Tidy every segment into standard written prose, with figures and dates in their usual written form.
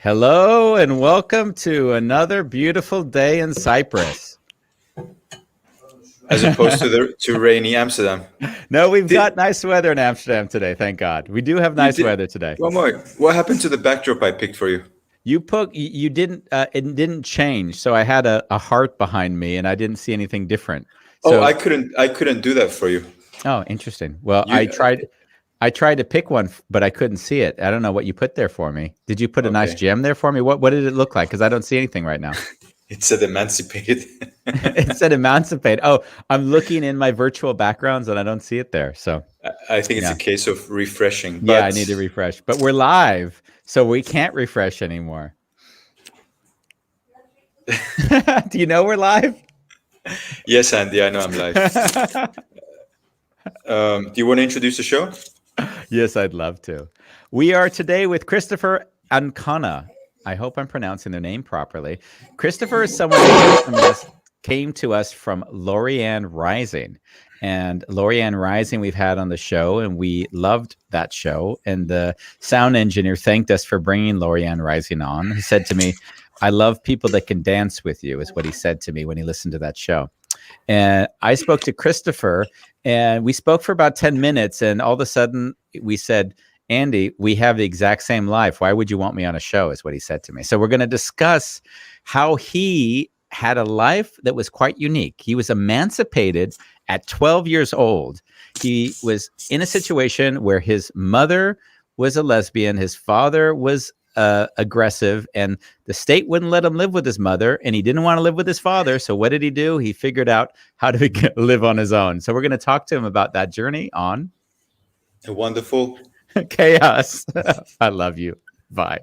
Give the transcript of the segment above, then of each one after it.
Hello and welcome to another beautiful day in Cyprus. As opposed to rainy Amsterdam. No, we've got nice weather in Amsterdam today, thank God. We do have nice weather today. One more. What happened to the backdrop I picked for you? You didn't it didn't change, so I had a heart behind me and I didn't see anything different. So I couldn't do that for you. Oh, interesting. Well, You, I tried to pick one, but I couldn't see it. I don't know what you put there for me. Did you put a nice gem there for me? What did it look like? Because I don't see anything right now. It said emancipated. It said emancipated. Oh, I'm looking in my virtual backgrounds and I don't see it there. So I think it's a case of refreshing. But yeah, I need to refresh. But we're live, so we can't refresh anymore. Do you know we're live? Yes, Andy, I know I'm live. Do you want to introduce the show? Yes, I'd love to. We are today with Christopher Ancona. I hope I'm pronouncing their name properly. Christopher is someone who came to us from Lorianne Rising. And Lorianne Rising we've had on the show, and we loved that show. And the sound engineer thanked us for bringing Lorianne Rising on. He said to me, I love people that can dance with you, is what he said to me when he listened to that show. And I spoke to Christopher, and we spoke for about 10 minutes. And all of a sudden, we said, Andy, we have the exact same life. Why would you want me on a show, is what he said to me. So we're going to discuss how he had a life that was quite unique. He was emancipated at 12 years old. He was in a situation where his mother was a lesbian, his father was aggressive, and the state wouldn't let him live with his mother, and he didn't want to live with his father. So what did he do? He figured out how to live on his own. So we're going to talk to him about that journey on A Wonderful Chaos. I love you. Bye.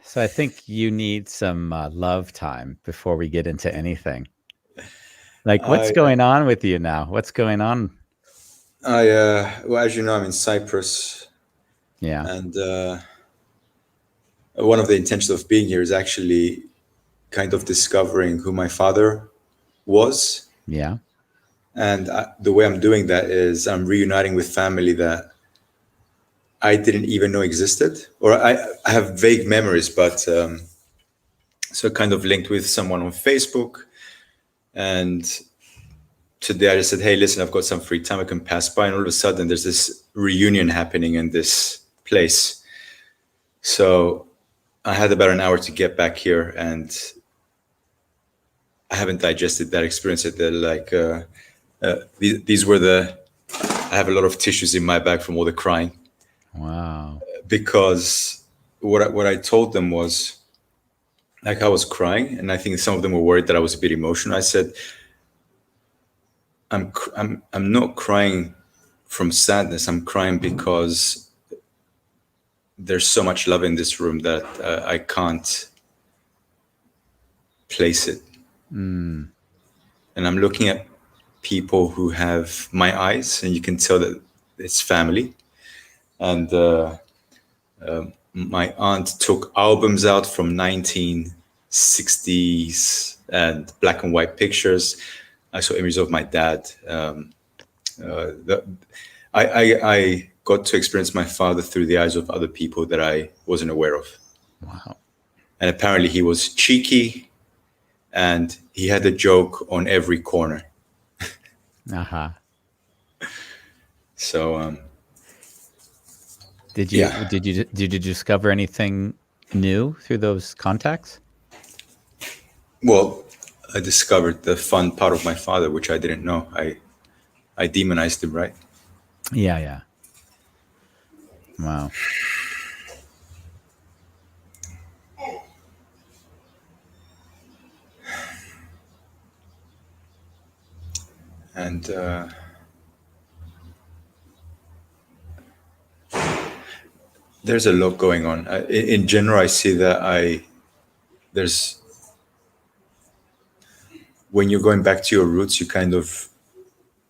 So I think you need some love time before we get into anything. Like, what's going on with you now? What's going on? Well, as you know, I'm in Cyprus. Yeah. And one of the intentions of being here is actually kind of discovering who my father was. Yeah. And the way I'm doing that is I'm reuniting with family that I didn't even know existed, or I have vague memories, but so kind of linked with someone on Facebook. And today I just said, hey, listen, I've got some free time, I can pass by. And all of a sudden there's this reunion happening in this place. So I had about an hour to get back here, and I haven't digested that experience yet. These were I have a lot of tissues in my bag from all the crying. Wow. Because what I told them was, like, I was crying, and I think some of them were worried that I was a bit emotional. I said, I'm not crying from sadness. I'm crying because there's so much love in this room that I can't place it. And I'm looking at people who have my eyes, and you can tell that it's family. And my aunt took albums out from 1960s and black and white pictures. I saw images of my dad. I got to experience my father through the eyes of other people that I wasn't aware of. Wow. And apparently he was cheeky, and he had a joke on every corner. Uh-huh. So did you discover anything new through those contacts? Well, I discovered the fun part of my father, which I didn't know. I demonized him, right? Yeah. Wow. And there's a lot going on. In general, I see that when you're going back to your roots, you kind of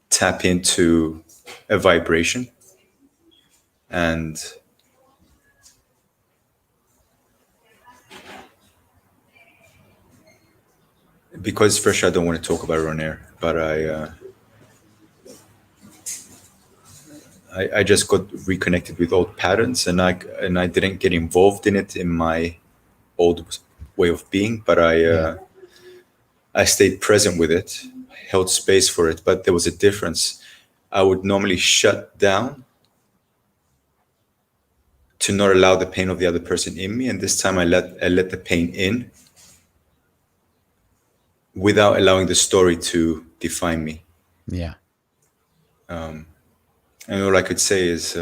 tap into a vibration, and because first I don't want to talk about it on air, but I just got reconnected with old patterns, and I didn't get involved in it in my old way of being, but I stayed present with it, held space for it. But there was a difference. I would normally shut down to not allow the pain of the other person in me, and this time I let the pain in without allowing the story to define me. Yeah. And all I could say is,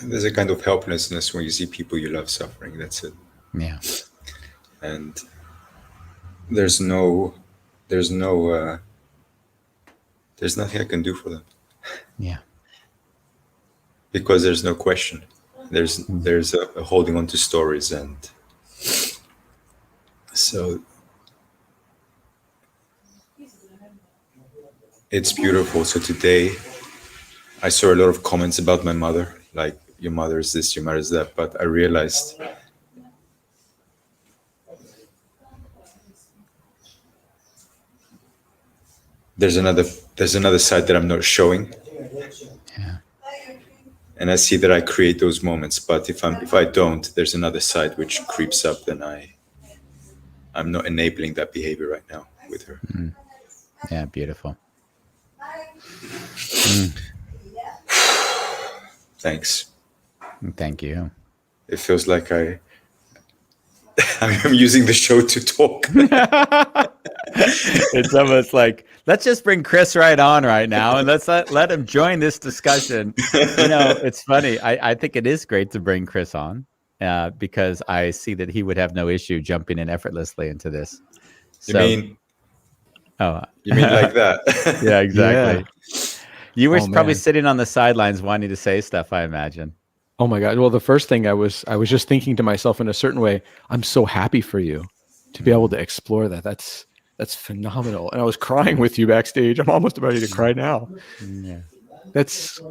there's a kind of helplessness when you see people you love suffering. That's it. Yeah. And there's nothing I can do for them. Yeah. Because there's no question. There's a holding on to stories, and so it's beautiful. So today I saw a lot of comments about my mother, like your mother is this, your mother is that, but I realized there's another side that I'm not showing. Yeah. And I see that I create those moments, but if I don't, there's another side which creeps up, and I'm not enabling that behavior right now with her. Yeah. Beautiful. Thanks. Thank you. It feels like I'm using the show to talk. It's almost like, let's just bring Chris right on right now, and let's let him join this discussion. It's funny. I think it is great to bring Chris on because I see that he would have no issue jumping in effortlessly into this. You mean like that? Yeah, exactly. Yeah. You were probably Man. sitting on the sidelines wanting to say stuff, I imagine. Oh my God. Well, the first thing I was just thinking to myself in a certain way, I'm so happy for you to be able to explore that. That's phenomenal. And I was crying with you backstage. I'm almost ready to cry now. Yeah. It's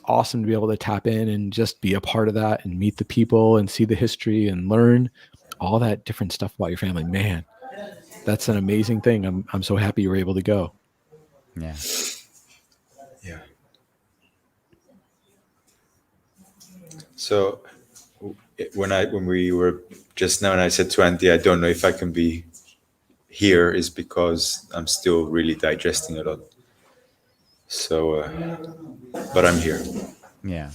awesome to be able to tap in and just be a part of that and meet the people and see the history and learn all that different stuff about your family. Man, that's an amazing thing. I'm so happy you were able to go. Yeah. Yeah. So when we were just now, and I said to Andy, I don't know if I can be here, is because I'm still really digesting a lot. So, but I'm here. Yeah.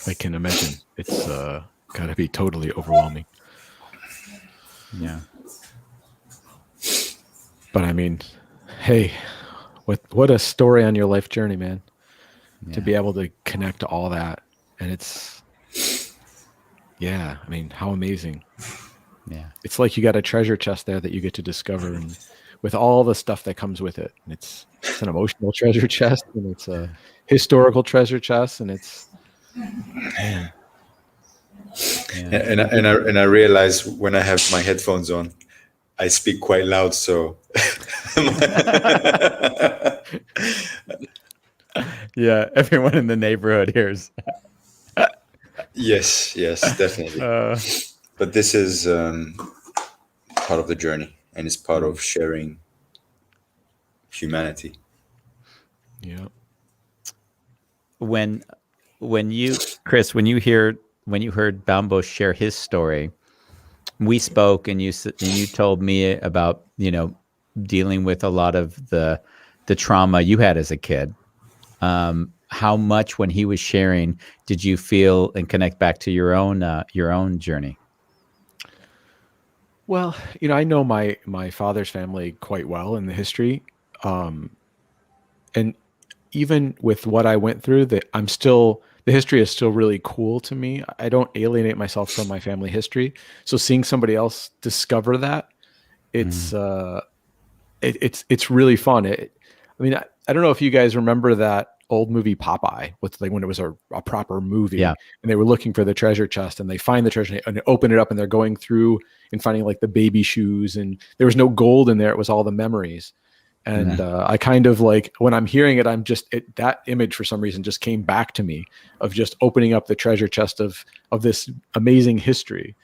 I can imagine. It's got to be totally overwhelming. Yeah. But I mean, hey, what a story on your life journey, man. Yeah. To be able to connect to all that. And I mean, how amazing. Yeah. It's like you got a treasure chest there that you get to discover, and with all the stuff that comes with it. And it's an emotional treasure chest, and it's a historical treasure chest, and it's man. Yeah. And I realize when I have my headphones on, I speak quite loud, so Yeah, everyone in the neighborhood hears. yes, definitely. But this is part of the journey, and it's part of sharing humanity. Yeah. When you, Chris, when you heard Bambo share his story, we spoke, and you told me about, dealing with a lot of the trauma you had as a kid. How much, when he was sharing, did you feel and connect back to your own journey? Well, I know my father's family quite well in the history, and even with what I went through, the history is still really cool to me. I don't alienate myself from my family history. So seeing somebody else discover that, it's it's really fun. I don't know if you guys remember that old movie Popeye, with like when it was a proper movie, Yeah. and they were looking for the treasure chest, and they find the treasure and they open it up, and they're going through and finding like the baby shoes, and there was no gold in there. It was all the memories. And I kind of like, when I'm hearing it, that image for some reason just came back to me, of just opening up the treasure chest of this amazing history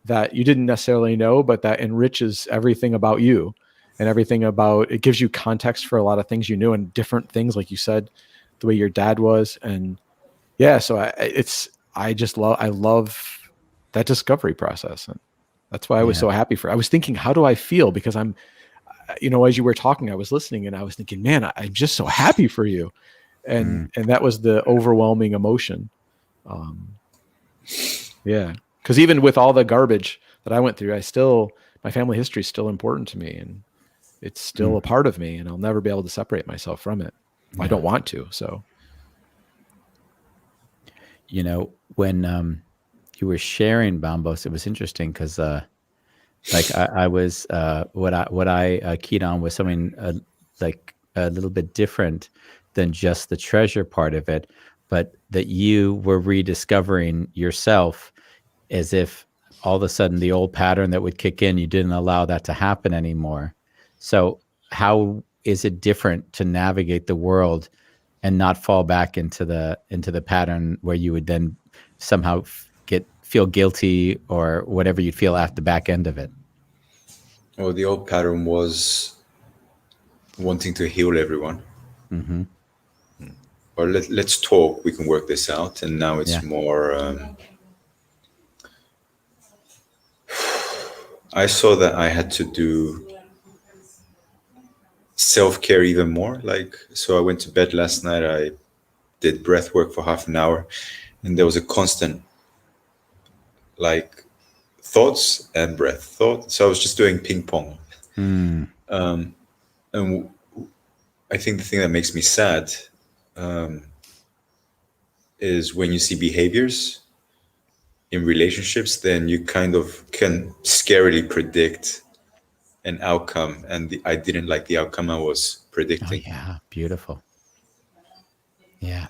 that you didn't necessarily know, but that enriches everything about you, and everything about it gives you context for a lot of things you knew, and different things, like you said, the way your dad was. And yeah, so I love that discovery process. And that's why I was so happy I was thinking, how do I feel? Because I'm, as you were talking, I was listening, and I was thinking, man, I'm just so happy for you. And that was the overwhelming emotion. Yeah. Because even with all the garbage that I went through, my family history is still important to me, and it's still a part of me, and I'll never be able to separate myself from it. I don't want to. So, when you were sharing, Bambos, it was interesting because, I was, what I keyed on was something like a little bit different than just the treasure part of it, but that you were rediscovering yourself, as if all of a sudden the old pattern that would kick in, you didn't allow that to happen anymore. So how is it different to navigate the world and not fall back into the pattern where you would then somehow feel guilty or whatever you'd feel at the back end of it? Well, the old pattern was wanting to heal everyone. Or let's talk, we can work this out. And now it's more, I saw that I had to do self-care even more. So I went to bed last night, I did breath work for half an hour, and there was a constant thoughts and breath thought. So I was just doing ping pong. And I think the thing that makes me sad is when you see behaviors in relationships, then you kind of can scarily predict an outcome. And I didn't like the outcome I was predicting. Oh, yeah. Beautiful. Yeah.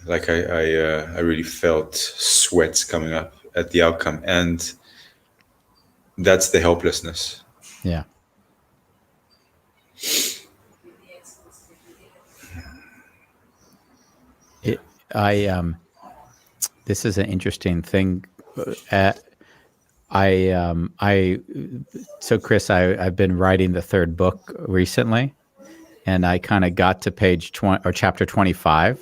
I really felt sweats coming up at the outcome. And that's the helplessness. Yeah. This is an interesting thing. So Chris, I've been writing the third book recently, and I kind of got to page 20 or chapter 25,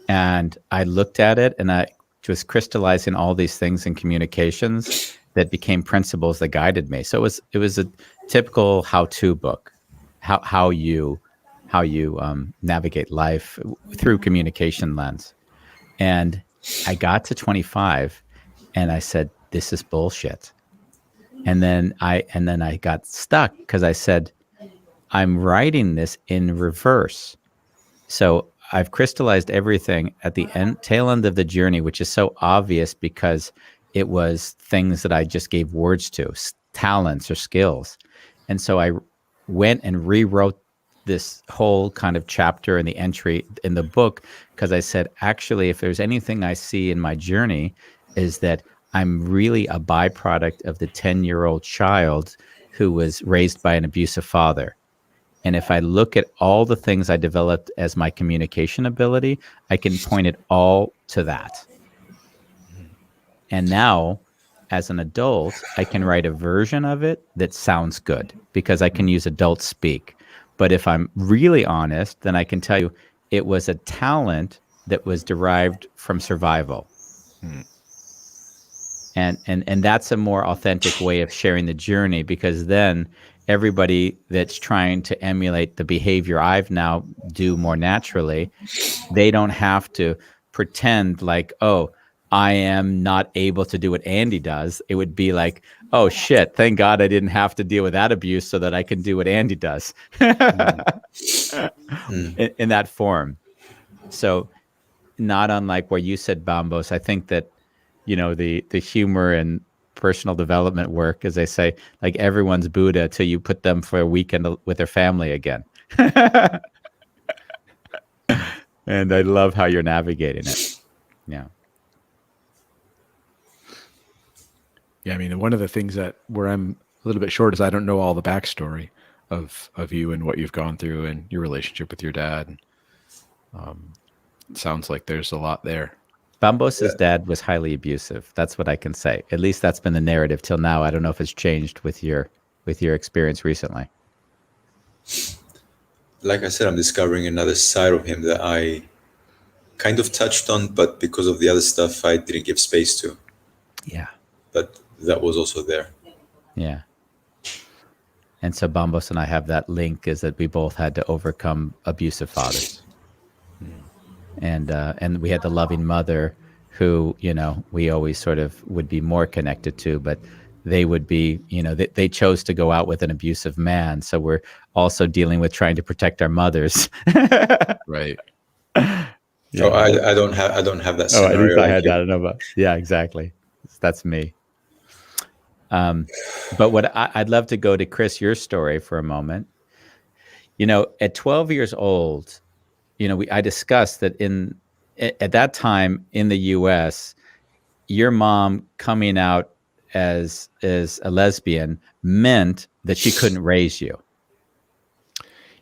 and I looked at it, and I was crystallizing all these things in communications that became principles that guided me. So it was a typical how-to book, how you navigate life through communication lens. And I got to 25, and I said, this is bullshit. And then I got stuck because I said, I'm writing this in reverse. So I've crystallized everything at the tail end of the journey, which is so obvious because it was things that I just gave words to, talents or skills. And so I went and rewrote this whole kind of chapter in the entry in the book, because I said, actually, if there's anything I see in my journey, is that I'm really a byproduct of the 10-year-old child who was raised by an abusive father. And if I look at all the things I developed as my communication ability, I can point it all to that. And now, as an adult, I can write a version of it that sounds good because I can use adult speak. But if I'm really honest, then I can tell you it was a talent that was derived from survival. And that's a more authentic way of sharing the journey, because then everybody that's trying to emulate the behavior I've now do more naturally, they don't have to pretend like, oh, I am not able to do what Andy does. It would be like, oh shit, thank God I didn't have to deal with that abuse so that I can do what Andy does. In that form. So not unlike where you said, Bambos, I think that, the humor and personal development work, as they say, like everyone's Buddha till you put them for a weekend with their family again. And I love how you're navigating it. Yeah. Yeah, I mean, one of the things where I'm a little bit short is I don't know all the backstory of you and what you've gone through and your relationship with your dad. It sounds like there's a lot there. Bambos' dad was highly abusive. That's what I can say. At least that's been the narrative till now. I don't know if it's changed with your experience recently. Like I said, I'm discovering another side of him that I kind of touched on, but because of the other stuff, I didn't give space to. Yeah. But that was also there. Yeah. And so Bambos and I have that link, is that we both had to overcome abusive fathers. And we had the loving mother who, we always sort of would be more connected to, but they would be, they chose to go out with an abusive man. So we're also dealing with trying to protect our mothers. Right. Yeah. Oh, I don't have that scenario. At least I had that. I don't know about. Yeah, exactly. That's me. But what I'd love to go to, Chris, your story for a moment. At 12 years old, I discussed that at that time in the U.S., your mom coming out as a lesbian meant that she couldn't raise you.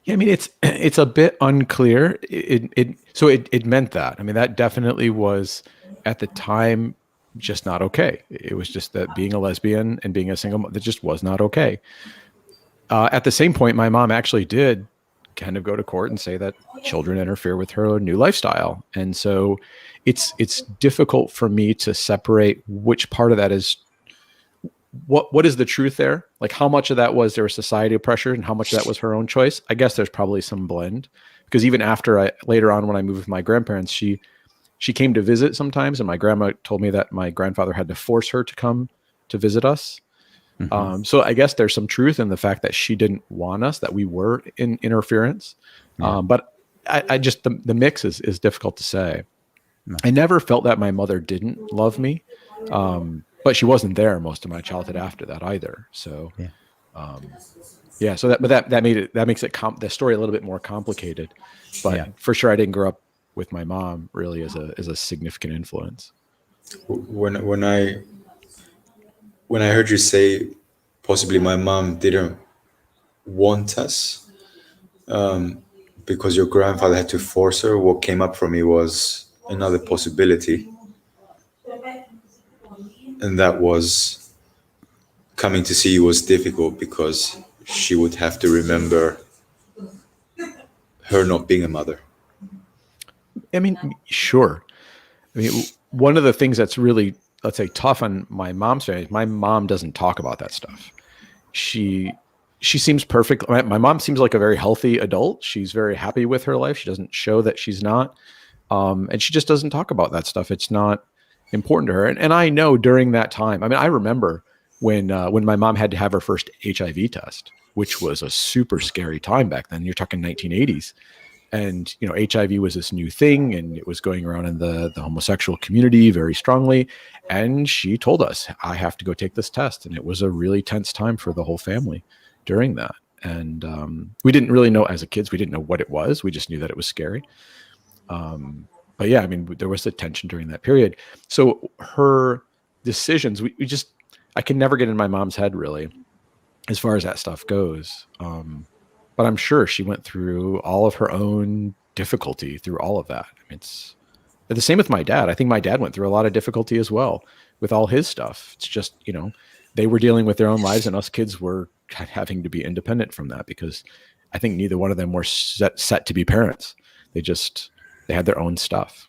Yeah, I mean, it's a bit unclear. It meant that. I mean, that definitely was at the time just not okay. It was just that being a lesbian and being a single mother just was not okay. At the same point, my mom actually did kind of go to court and say that children interfere with her new lifestyle. And so it's difficult for me to separate which part of that is what is the truth there? Like how much of that was there was societal pressure and how much of that was her own choice? I guess there's probably some blend, because even after later on when I moved with my grandparents, she came to visit sometimes. And my grandma told me that my grandfather had to force her to come to visit us. Mm-hmm. So I guess there's some truth in the fact that she didn't want us, that we were in interference. Yeah. But I just, the mix is difficult to say. No. I never felt that my mother didn't love me. But she wasn't there most of my childhood after that either. So, yeah. So that makes it the story a little bit more complicated. But for sure, I didn't grow up with my mom really as a significant influence. When I heard you say possibly my mom didn't want us because your grandfather had to force her, what came up for me was another possibility. And that was coming to see you was difficult because she would have to remember her not being a mother. I mean, sure. I mean, one of the things that's really, let's say, tough on my mom's family, my mom doesn't talk about that stuff. She seems perfect. My mom seems like a very healthy adult. She's very happy with her life. She doesn't show that she's not. And she just doesn't talk about that stuff. It's not important to her. And I know during that time, I mean, I remember when my mom had to have her first HIV test, which was a super scary time back then. You're talking 1980s. And, HIV was this new thing and it was going around in the homosexual community very strongly. And she told us, I have to go take this test. And it was a really tense time for the whole family during that. And we didn't really know as a kids, we didn't know what it was. We just knew that it was scary. But yeah, I mean, there was a tension during that period. So her decisions, I can never get in my mom's head really, as far as that stuff goes. But I'm sure she went through all of her own difficulty through all of that. I mean, it's the same with my dad. I think my dad went through a lot of difficulty as well with all his stuff. It's just, they were dealing with their own lives and us kids were having to be independent from that because I think neither one of them were set to be parents. They had their own stuff.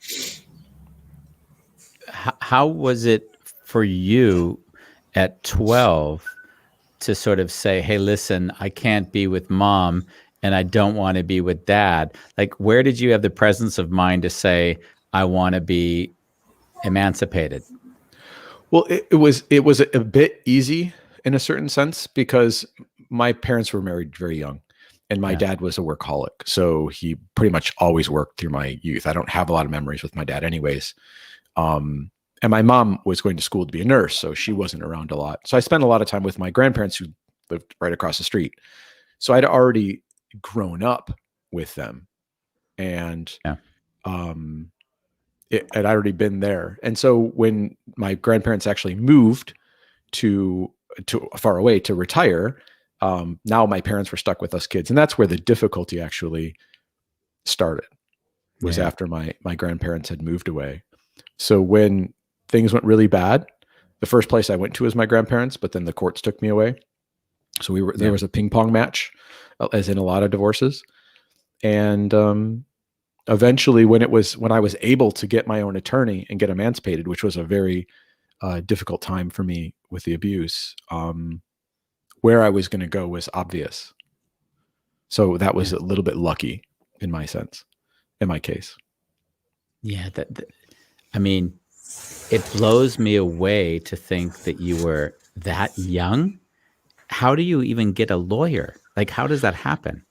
How was it for you at 12 to sort of say, hey, listen, I can't be with mom and I don't want to be with dad? Like, where did you have the presence of mind to say, I want to be emancipated? Well, it was a bit easy in a certain sense because my parents were married very young, and my dad was a workaholic, so he pretty much always worked through my youth. I don't have a lot of memories with my dad, anyways. And my mom was going to school to be a nurse, so she wasn't around a lot. So I spent a lot of time with my grandparents who lived right across the street. So I'd already grown up with them, and I'd already been there. And so when my grandparents actually moved to far away to retire, now my parents were stuck with us kids. And that's where the difficulty actually started, was after my grandparents had moved away. So when things went really bad, the first place I went to was my grandparents, but then the courts took me away. So there was a ping pong match, as in a lot of divorces. And eventually when I was able to get my own attorney and get emancipated, which was a very difficult time for me with the abuse, where I was going to go was obvious. So that was a little bit lucky in my sense, in my case. Yeah. I mean, it blows me away to think that you were that young. How do you even get a lawyer? Like, how does that happen?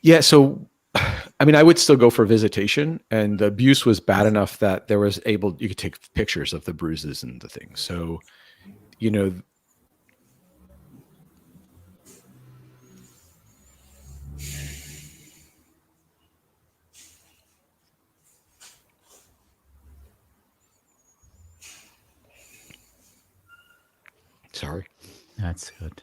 Yeah. So, I mean, I would still go for visitation, and the abuse was bad enough that you could take pictures of the bruises and the things. So, sorry. That's good.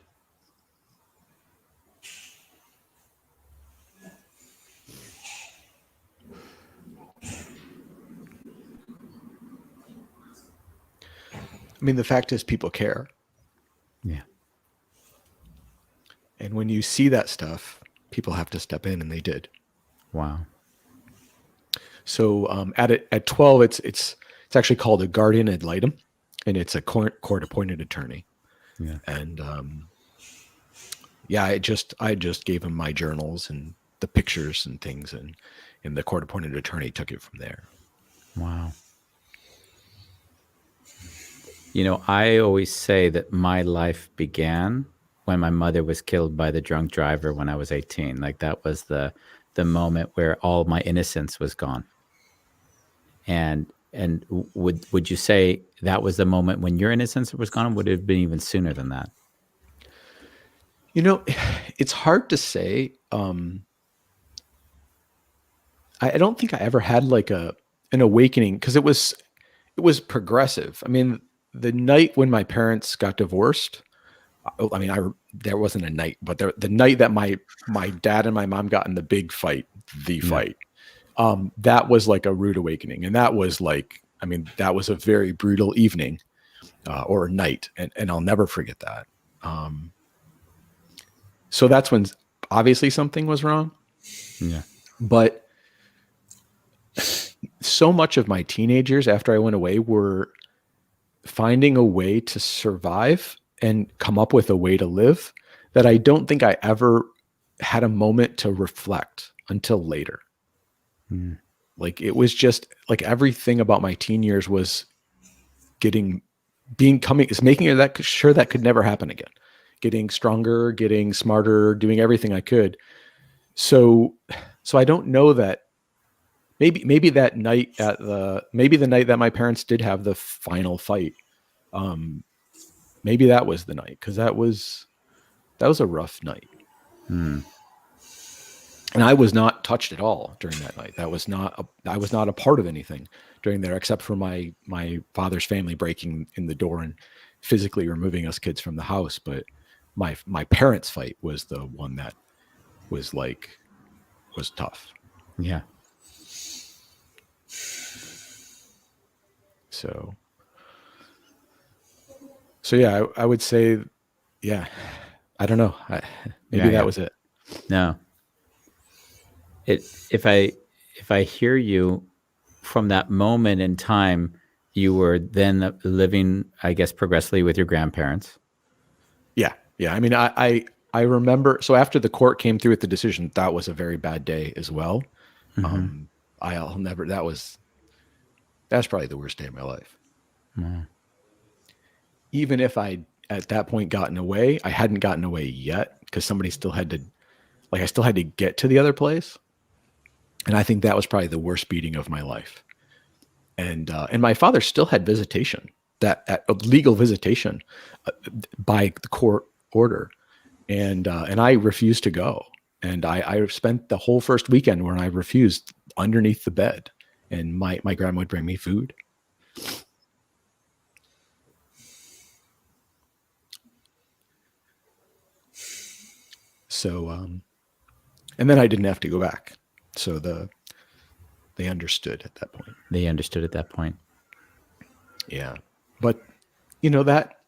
I mean, the fact is people care. Yeah. And when you see that stuff, people have to step in, and they did. Wow. So at 12, it's actually called a guardian ad litem, and it's a court appointed attorney. Yeah. And I just gave him my journals and the pictures and things, and the court appointed attorney took it from there. Wow. I always say that my life began when my mother was killed by the drunk driver when I was 18. Like, that was the moment where all my innocence was gone. And would you say that was the moment when your innocence was gone, or would it have been even sooner than that? It's hard to say. I don't think I ever had like an awakening, because it was progressive. I mean, the night when my parents got divorced, I mean, there wasn't a night, but the night that my dad and my mom got in the big fight, fight, that was like a rude awakening. And that was like, I mean, that was a very brutal evening or night. And I'll never forget that. So that's when obviously something was wrong. Yeah. But so much of my teenage years after I went away were finding a way to survive and come up with a way to live, that I don't think I ever had a moment to reflect until later. Like, it was just like everything about my teen years was making sure that could never happen again, getting stronger, getting smarter, doing everything I could. So I don't know that maybe that night maybe the night that my parents did have the final fight, maybe that was the night, because that was a rough night. And I was not touched at all during that night. I was not a part of anything during there, except for my father's family breaking in the door and physically removing us kids from the house. But my parents' fight was the one that was tough. Yeah. So yeah, I would say, yeah, I don't know. Maybe that was it. No. If I hear you, from that moment in time, you were then living, I guess, progressively with your grandparents. Yeah. Yeah. I mean, I remember, so after the court came through with the decision, that was a very bad day as well. Mhm. I'll never, that's probably the worst day of my life. Wow. Even if I, at that point, gotten away, I hadn't gotten away yet because somebody still had to, like, I still had to get to the other place. And I think that was probably the worst beating of my life. And my father still had visitation, that legal visitation by the court order. And I refused to go. And I spent the whole first weekend where I refused underneath the bed. And my grandma would bring me food. So, and then I didn't have to go back. So they understood at that point. They understood at that point. Yeah. But you know that,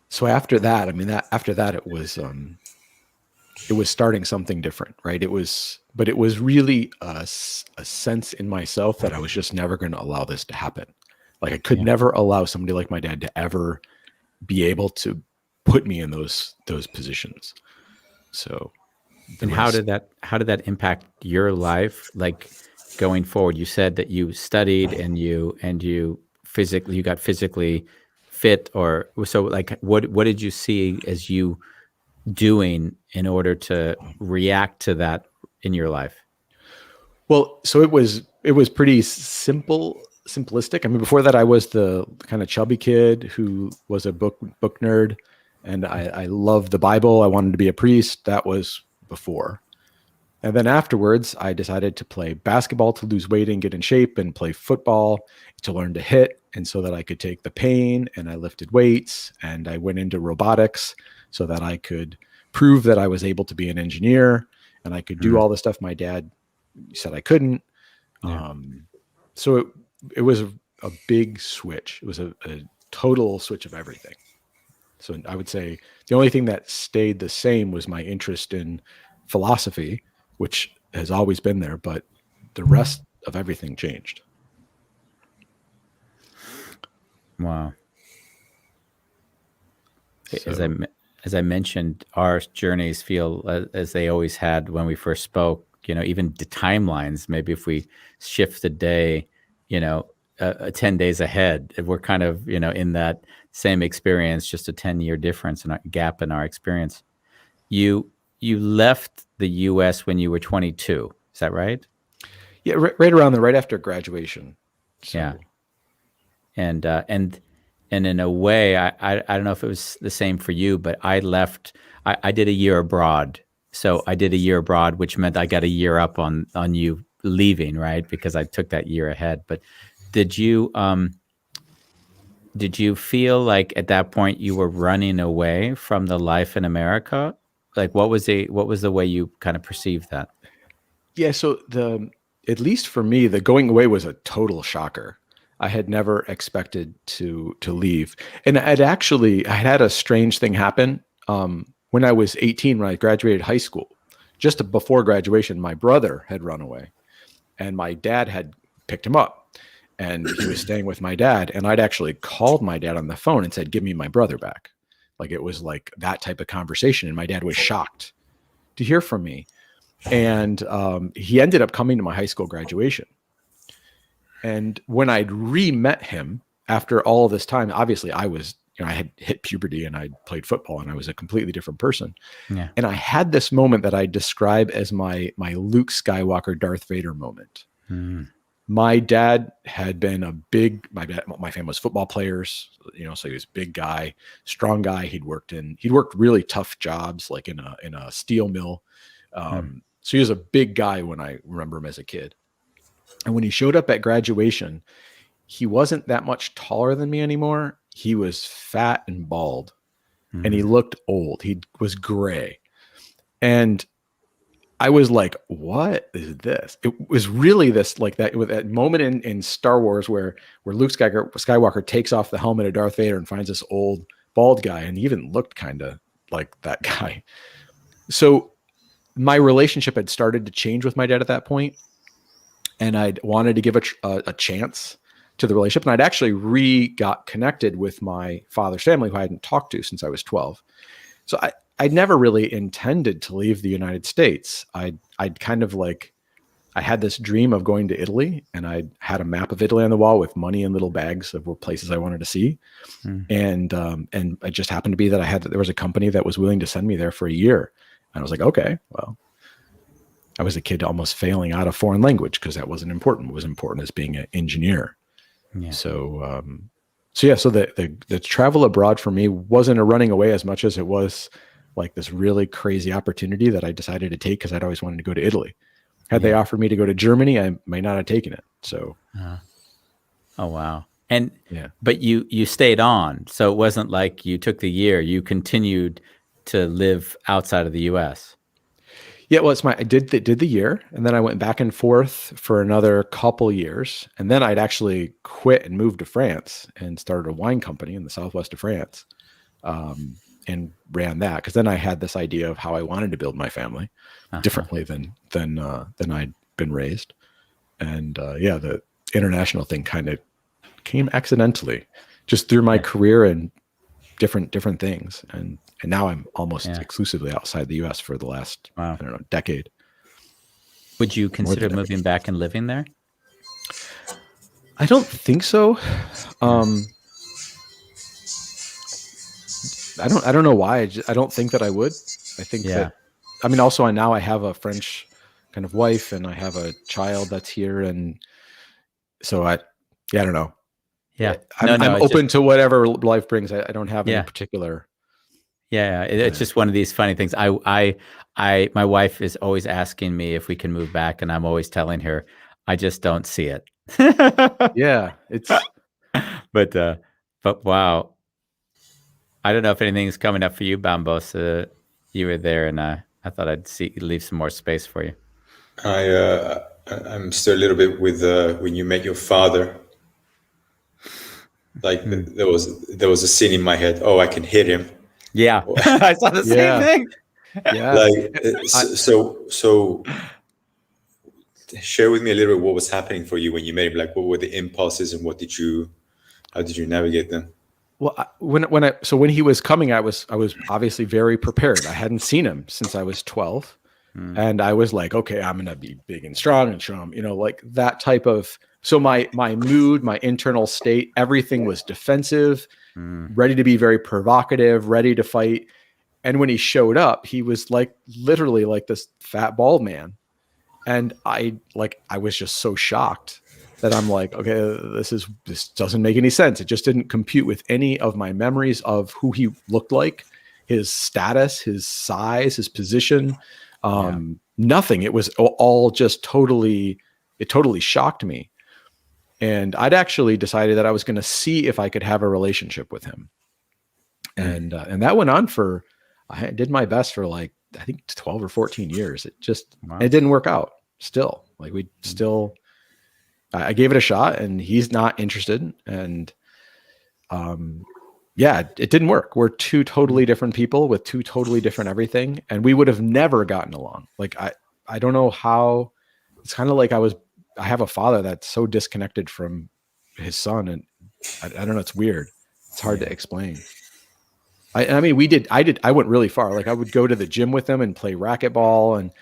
so after that, I mean, after that, it was starting something different, right? But it was really a sense in myself that I was just never going to allow this to happen. Like I could never allow somebody like my dad to ever be able to put me in those positions. So, and how did that impact your life? Like going forward, you said that you studied and you got physically fit, or so. Like, what did you see as you doing in order to react to that in your life? Well, so it was pretty simplistic. I mean, before that, I was the kind of chubby kid who was a book nerd, and I loved the Bible. I wanted to be a priest. That was before. And then afterwards, I decided to play basketball to lose weight and get in shape, and play football to learn to hit, and so that I could take the pain. And I lifted weights, and I went into robotics so that I could prove that I was able to be an engineer and I could do all the stuff my dad said I couldn't. Yeah. So it was a big switch. It was a total switch of everything. So I would say the only thing that stayed the same was my interest in philosophy, which has always been there, but the rest of everything changed. Wow. So, As I mentioned, our journeys feel as they always had when we first spoke. You know, even the timelines. Maybe if we shift the day, 10 days ahead, we're kind of in that same experience, just a 10-year difference in a gap in our experience. You left the U.S. when you were 22. Is that right? yeah, right around there, right after graduation. So. Yeah. And in a way, I don't know if it was the same for you, but I left. I did a year abroad. So I did a year abroad, which meant I got a year up on you leaving, right? Because I took that year ahead. But did you feel like at that point you were running away from the life in America? Like what was the way you kind of perceived that? Yeah, so at least for me, the going away was a total shocker. I had never expected to leave. And I had a strange thing happen. When I was 18, when I graduated high school, just before graduation, my brother had run away and my dad had picked him up, and he was staying with my dad. And I'd actually called my dad on the phone and said, "Give me my brother back." Like it was like that type of conversation. And my dad was shocked to hear from me. And he ended up coming to my high school graduation. And when I'd re-met him after all this time, obviously I was, I had hit puberty and I'd played football and I was a completely different person. Yeah. And I had this moment that I describe as my Luke Skywalker, Darth Vader moment. Mm. My dad had been my family was football players, so he was a big guy, strong guy. He'd worked really tough jobs, like in a steel mill. So he was a big guy when I remember him as a kid. And when he showed up at graduation, he wasn't that much taller than me anymore. He was fat and bald, and he looked old. He was gray. And I was like, what is this? It was really this, like that, with that moment in Star Wars where Luke Skywalker takes off the helmet of Darth Vader and finds this old bald guy, and he even looked kind of like that guy. So my relationship had started to change with my dad at that point. And I'd wanted to give a chance to the relationship. And I'd actually got connected with my father's family, who I hadn't talked to since I was 12. So I'd never really intended to leave the United States. I'd kind of like, I had this dream of going to Italy, and I had a map of Italy on the wall with money in little bags of places I wanted to see. And it just happened to be that there was a company that was willing to send me there for a year. And I was like, okay, well, I was a kid almost failing out a foreign language because that wasn't important. What was important as being an engineer. Yeah. So the travel abroad for me wasn't a running away as much as it was like this really crazy opportunity that I decided to take because I'd always wanted to go to Italy. Had they offered me to go to Germany, I may not have taken it. So, oh wow! And but you stayed on, so it wasn't like you took the year. You continued to live outside of the U.S. Yeah, well, I did the year, and then I went back and forth for another couple years, and then I'd actually quit and moved to France and started a wine company in the southwest of France, and ran that because then I had this idea of how I wanted to build my family differently than I'd been raised, and the international thing kind of came accidentally, just through my career and different things, and now I'm almost exclusively outside the U.S. for the last decade. Would you consider moving back and living there? I don't think so. I don't know why. I don't think that I would. I think that, I mean, also now I have a French kind of wife and I have a child that's here. And so I don't know. Yeah. I'm open to whatever life brings. I don't have any particular. Yeah. It's just one of these funny things. My wife is always asking me if we can move back, and I'm always telling her, I just don't see it. Yeah. But wow. I don't know if anything's coming up for you, Bambos. You were there, and I thought I'd leave some more space for you. I'm still a little bit with when you met your father. Like there was a scene in my head. Oh, I can hit him. Yeah, I saw the same thing. Yeah. Like so. Share with me a little bit what was happening for you when you met him. Like, what were the impulses, and how did you navigate them? Well, when he was coming, I was obviously very prepared. I hadn't seen him since I was 12. And I was like, okay, I'm going to be big and strong and show him, like that type of, so my mood, my internal state, everything was defensive, ready to be very provocative, ready to fight. And when he showed up, he was like, literally like this fat bald man. And I was just so shocked that I'm like, okay, this doesn't make any sense. It just didn't compute with any of my memories of who he looked like, his status, his size, his position, nothing. It was all just totally shocked me. And I'd actually decided that I was going to see if I could have a relationship with him. And that went on I did my best for like, I think 12 or 14 years. It didn't work out still. Like I gave it a shot and he's not interested. And it didn't work. We're two totally different people with two totally different everything. And we would have never gotten along. Like, I don't know how. It's kind of like I have a father that's so disconnected from his son. And I don't know. It's weird. It's hard to explain. I mean, I went really far. Like I would go to the gym with him and play racquetball, and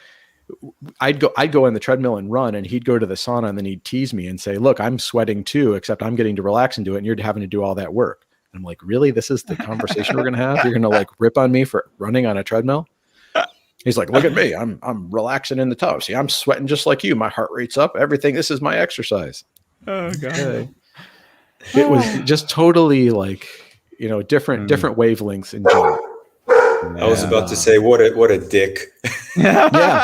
I'd go on the treadmill and run, and he'd go to the sauna, and then he'd tease me and say, look, I'm sweating too, except I'm getting to relax and do it. And you're having to do all that work. And I'm like, really? This is the conversation we're going to have? You're going to like rip on me for running on a treadmill? He's like, look at me. I'm relaxing in the tub. See, I'm sweating just like you. My heart rate's up, everything. This is my exercise. Oh God. Okay. It was just totally like, different wavelengths in general. I was about to say, what a dick. Yeah.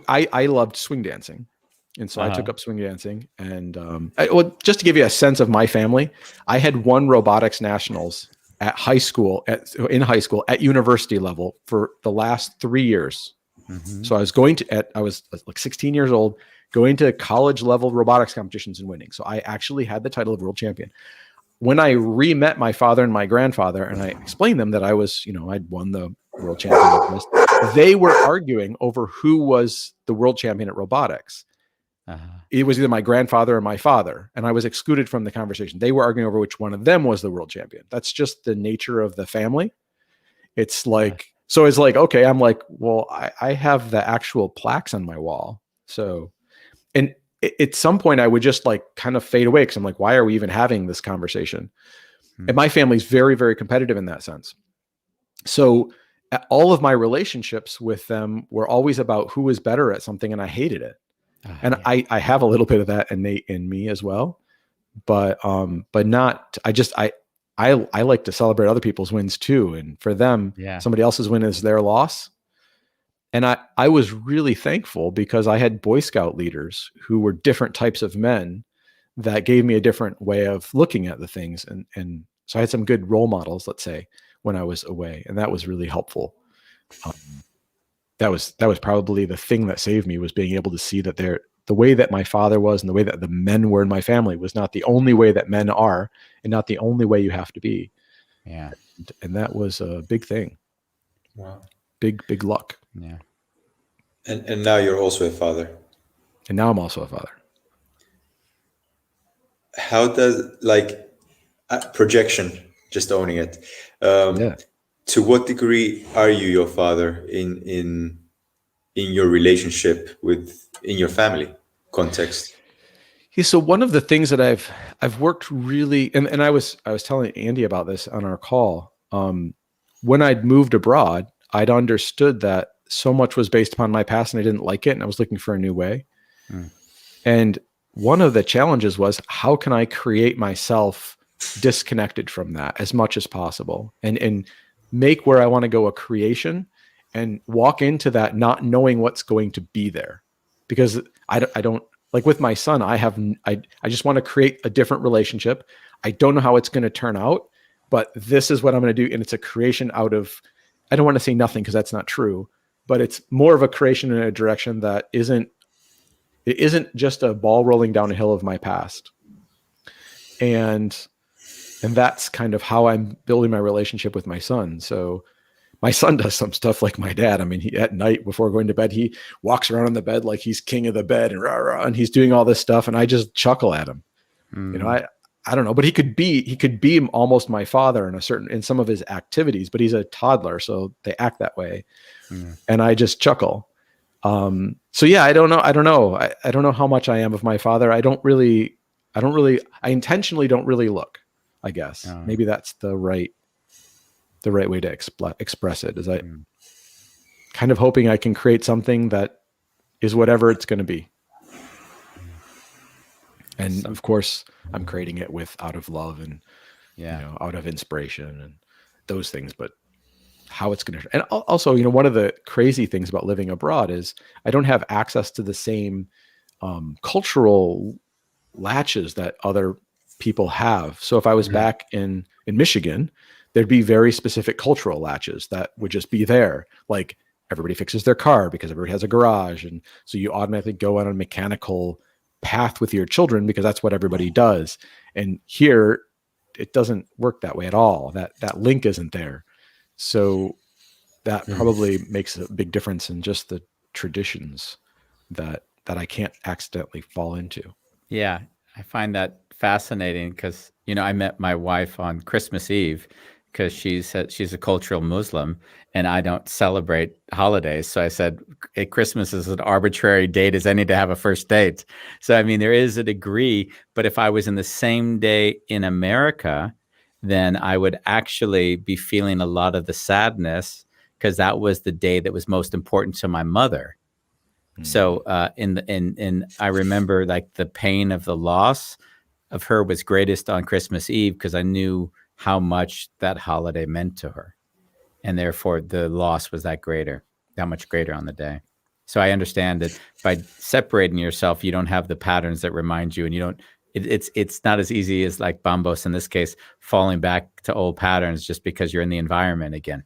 I loved swing dancing. And so I took up swing dancing, and just to give you a sense of my family, I had won robotics nationals in high school at university level for the last 3 years. Mm-hmm. So I was like 16 years old, going to college level robotics competitions and winning. So I actually had the title of world champion. When I re-met my father and my grandfather, and I explained them that I was, I'd won the world champion, they were arguing over who was the world champion at robotics. It was either my grandfather or my father, and I was excluded from the conversation. They were arguing over which one of them was the world champion. That's just the nature of the family. It's like, so it's like, okay, I'm like, well, I have the actual plaques on my wall. So, and at some point I would just like kind of fade away because I'm like, why are we even having this conversation? And my family's very, very competitive in that sense. So all of my relationships with them were always about who was better at something, and I hated it. And I have a little bit of that innate in me as well, but not, I like to celebrate other people's wins too. And for them, somebody else's win is their loss. And I was really thankful because I had Boy Scout leaders who were different types of men that gave me a different way of looking at the things. And so I had some good role models, let's say, when I was away. And that was really helpful. That was probably the thing that saved me, was being able to see that the way that my father was and the way that the men were in my family was not the only way that men are, and not the only way you have to be. Yeah. And that was a big thing. Wow. Big luck. Yeah. And now you're also a father. And now I'm also a father. How does, like, projection, just owning it. To what degree are you your father in your relationship in your family context? Yeah, so one of the things that I've worked really, and I was telling Andy about this on our call. When I'd moved abroad, I'd understood that so much was based upon my past and I didn't like it, and I was looking for a new way. And one of the challenges was, how can I create myself disconnected from that as much as possible, and make where I want to go a creation, and walk into that not knowing what's going to be there. Because I don't, like with my son, I just want to create a different relationship. I don't know how it's going to turn out, but this is what I'm going to do. And it's a creation out of, I don't want to say nothing because that's not true, but it's more of a creation in a direction that isn't just a ball rolling down a hill of my past. And that's kind of how I'm building my relationship with my son. So my son does some stuff like my dad. I mean, he, at night before going to bed, he walks around on the bed like he's king of the bed, and rah, rah, and he's doing all this stuff. And I just chuckle at him. You know, I don't know, but he could be almost my father in some of his activities, but he's a toddler, so they act that way. And I just chuckle. So yeah, I don't know. I don't know how much I am of my father. I intentionally don't really look, I guess. Maybe that's the right way to express it, is I kind of hoping I can create something that is whatever it's going to be. And of course I'm creating it out of love and, you know, out of inspiration and those things, but how it's going to, and also, you know, one of the crazy things about living abroad is I don't have access to the same cultural latches that other people have. So if I was back in Michigan, there'd be very specific cultural latches that would just be there. Like everybody fixes their car because everybody has a garage. And so you automatically go on a mechanical path with your children because that's what everybody does. And here it doesn't work that way at all. That link isn't there. So that probably makes a big difference in just the traditions that I can't accidentally fall into. Yeah, I find that fascinating because, you know, I met my wife on Christmas Eve because she's a cultural Muslim and I don't celebrate holidays. So I said, hey, Christmas is an arbitrary date as any to have a first date. So, I mean, there is a degree, but if I was in the same day in America, then I would actually be feeling a lot of the sadness because that was the day that was most important to my mother. So I remember like the pain of the loss of her was greatest on Christmas Eve because I knew how much that holiday meant to her. And therefore the loss was that much greater on the day. So I understand that by separating yourself, you don't have the patterns that remind you, and you don't, it's not as easy as like Bambos in this case, falling back to old patterns just because you're in the environment again.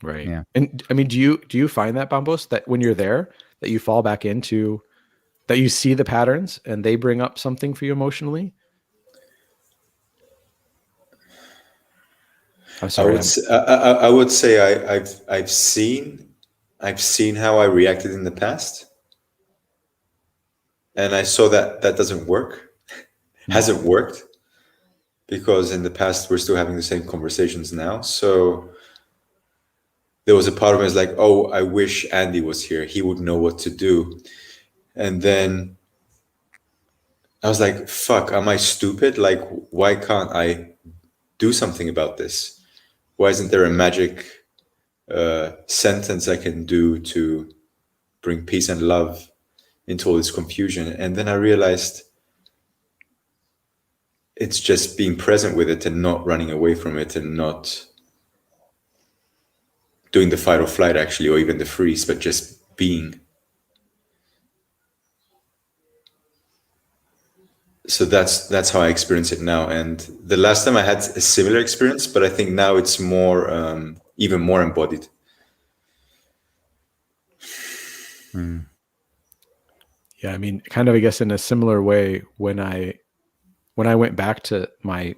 Right. Yeah. And I mean, do you find that, Bambos, that when you're there, that you fall back into, that you see the patterns and they bring up something for you emotionally? I'm sorry. I would say I've seen how I reacted in the past. And I saw that that doesn't work, hasn't worked, because in the past we're still having the same conversations now. So there was a part of me is like, oh, I wish Andy was here. He would know what to do. And then I was like, fuck, am I stupid? Like, why can't I do something about this? Why isn't there a magic sentence I can do to bring peace and love into all this confusion? And then I realized it's just being present with it and not running away from it and not doing the fight or flight, actually, or even the freeze, but just being. So that's how I experience it now. And the last time I had a similar experience, but I think now it's more even more embodied. Yeah, I mean, kind of, I guess, in a similar way, when I went back to my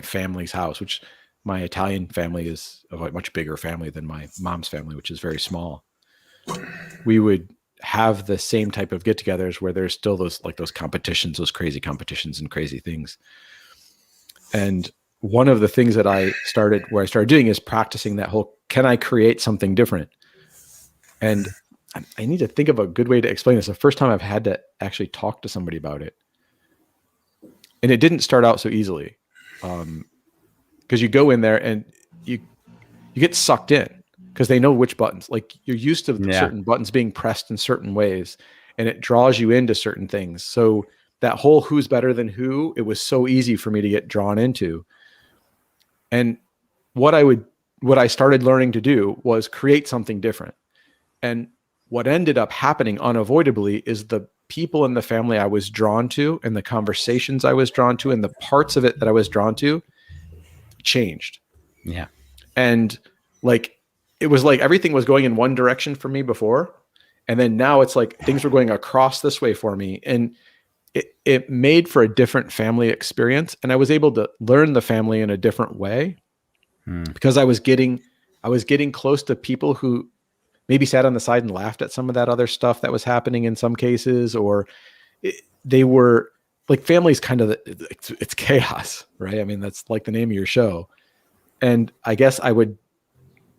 family's house, which my Italian family is a much bigger family than my mom's family, which is very small. We would have the same type of get-togethers where there's still those competitions, those crazy competitions and crazy things. And one of the things that I started doing is practicing that whole, can I create something different? And I need to think of a good way to explain this. The first time I've had to actually talk to somebody about it. And it didn't start out so easily. Because you go in there and you get sucked in because they know which buttons. Like, you're used to certain buttons being pressed in certain ways, and it draws you into certain things. So that whole who's better than who, it was so easy for me to get drawn into. And what I started learning to do was create something different. And what ended up happening unavoidably is the people in the family I was drawn to and the conversations I was drawn to and the parts of it that I was drawn to changed. Yeah. And like, it was like everything was going in one direction for me before. And then now it's like things were going across this way for me. And it made for a different family experience. And I was able to learn the family in a different way because I was getting close to people who maybe sat on the side and laughed at some of that other stuff that was happening in some cases, or they were like, families kind of, it's chaos, right? I mean, that's like the name of your show. And I guess I would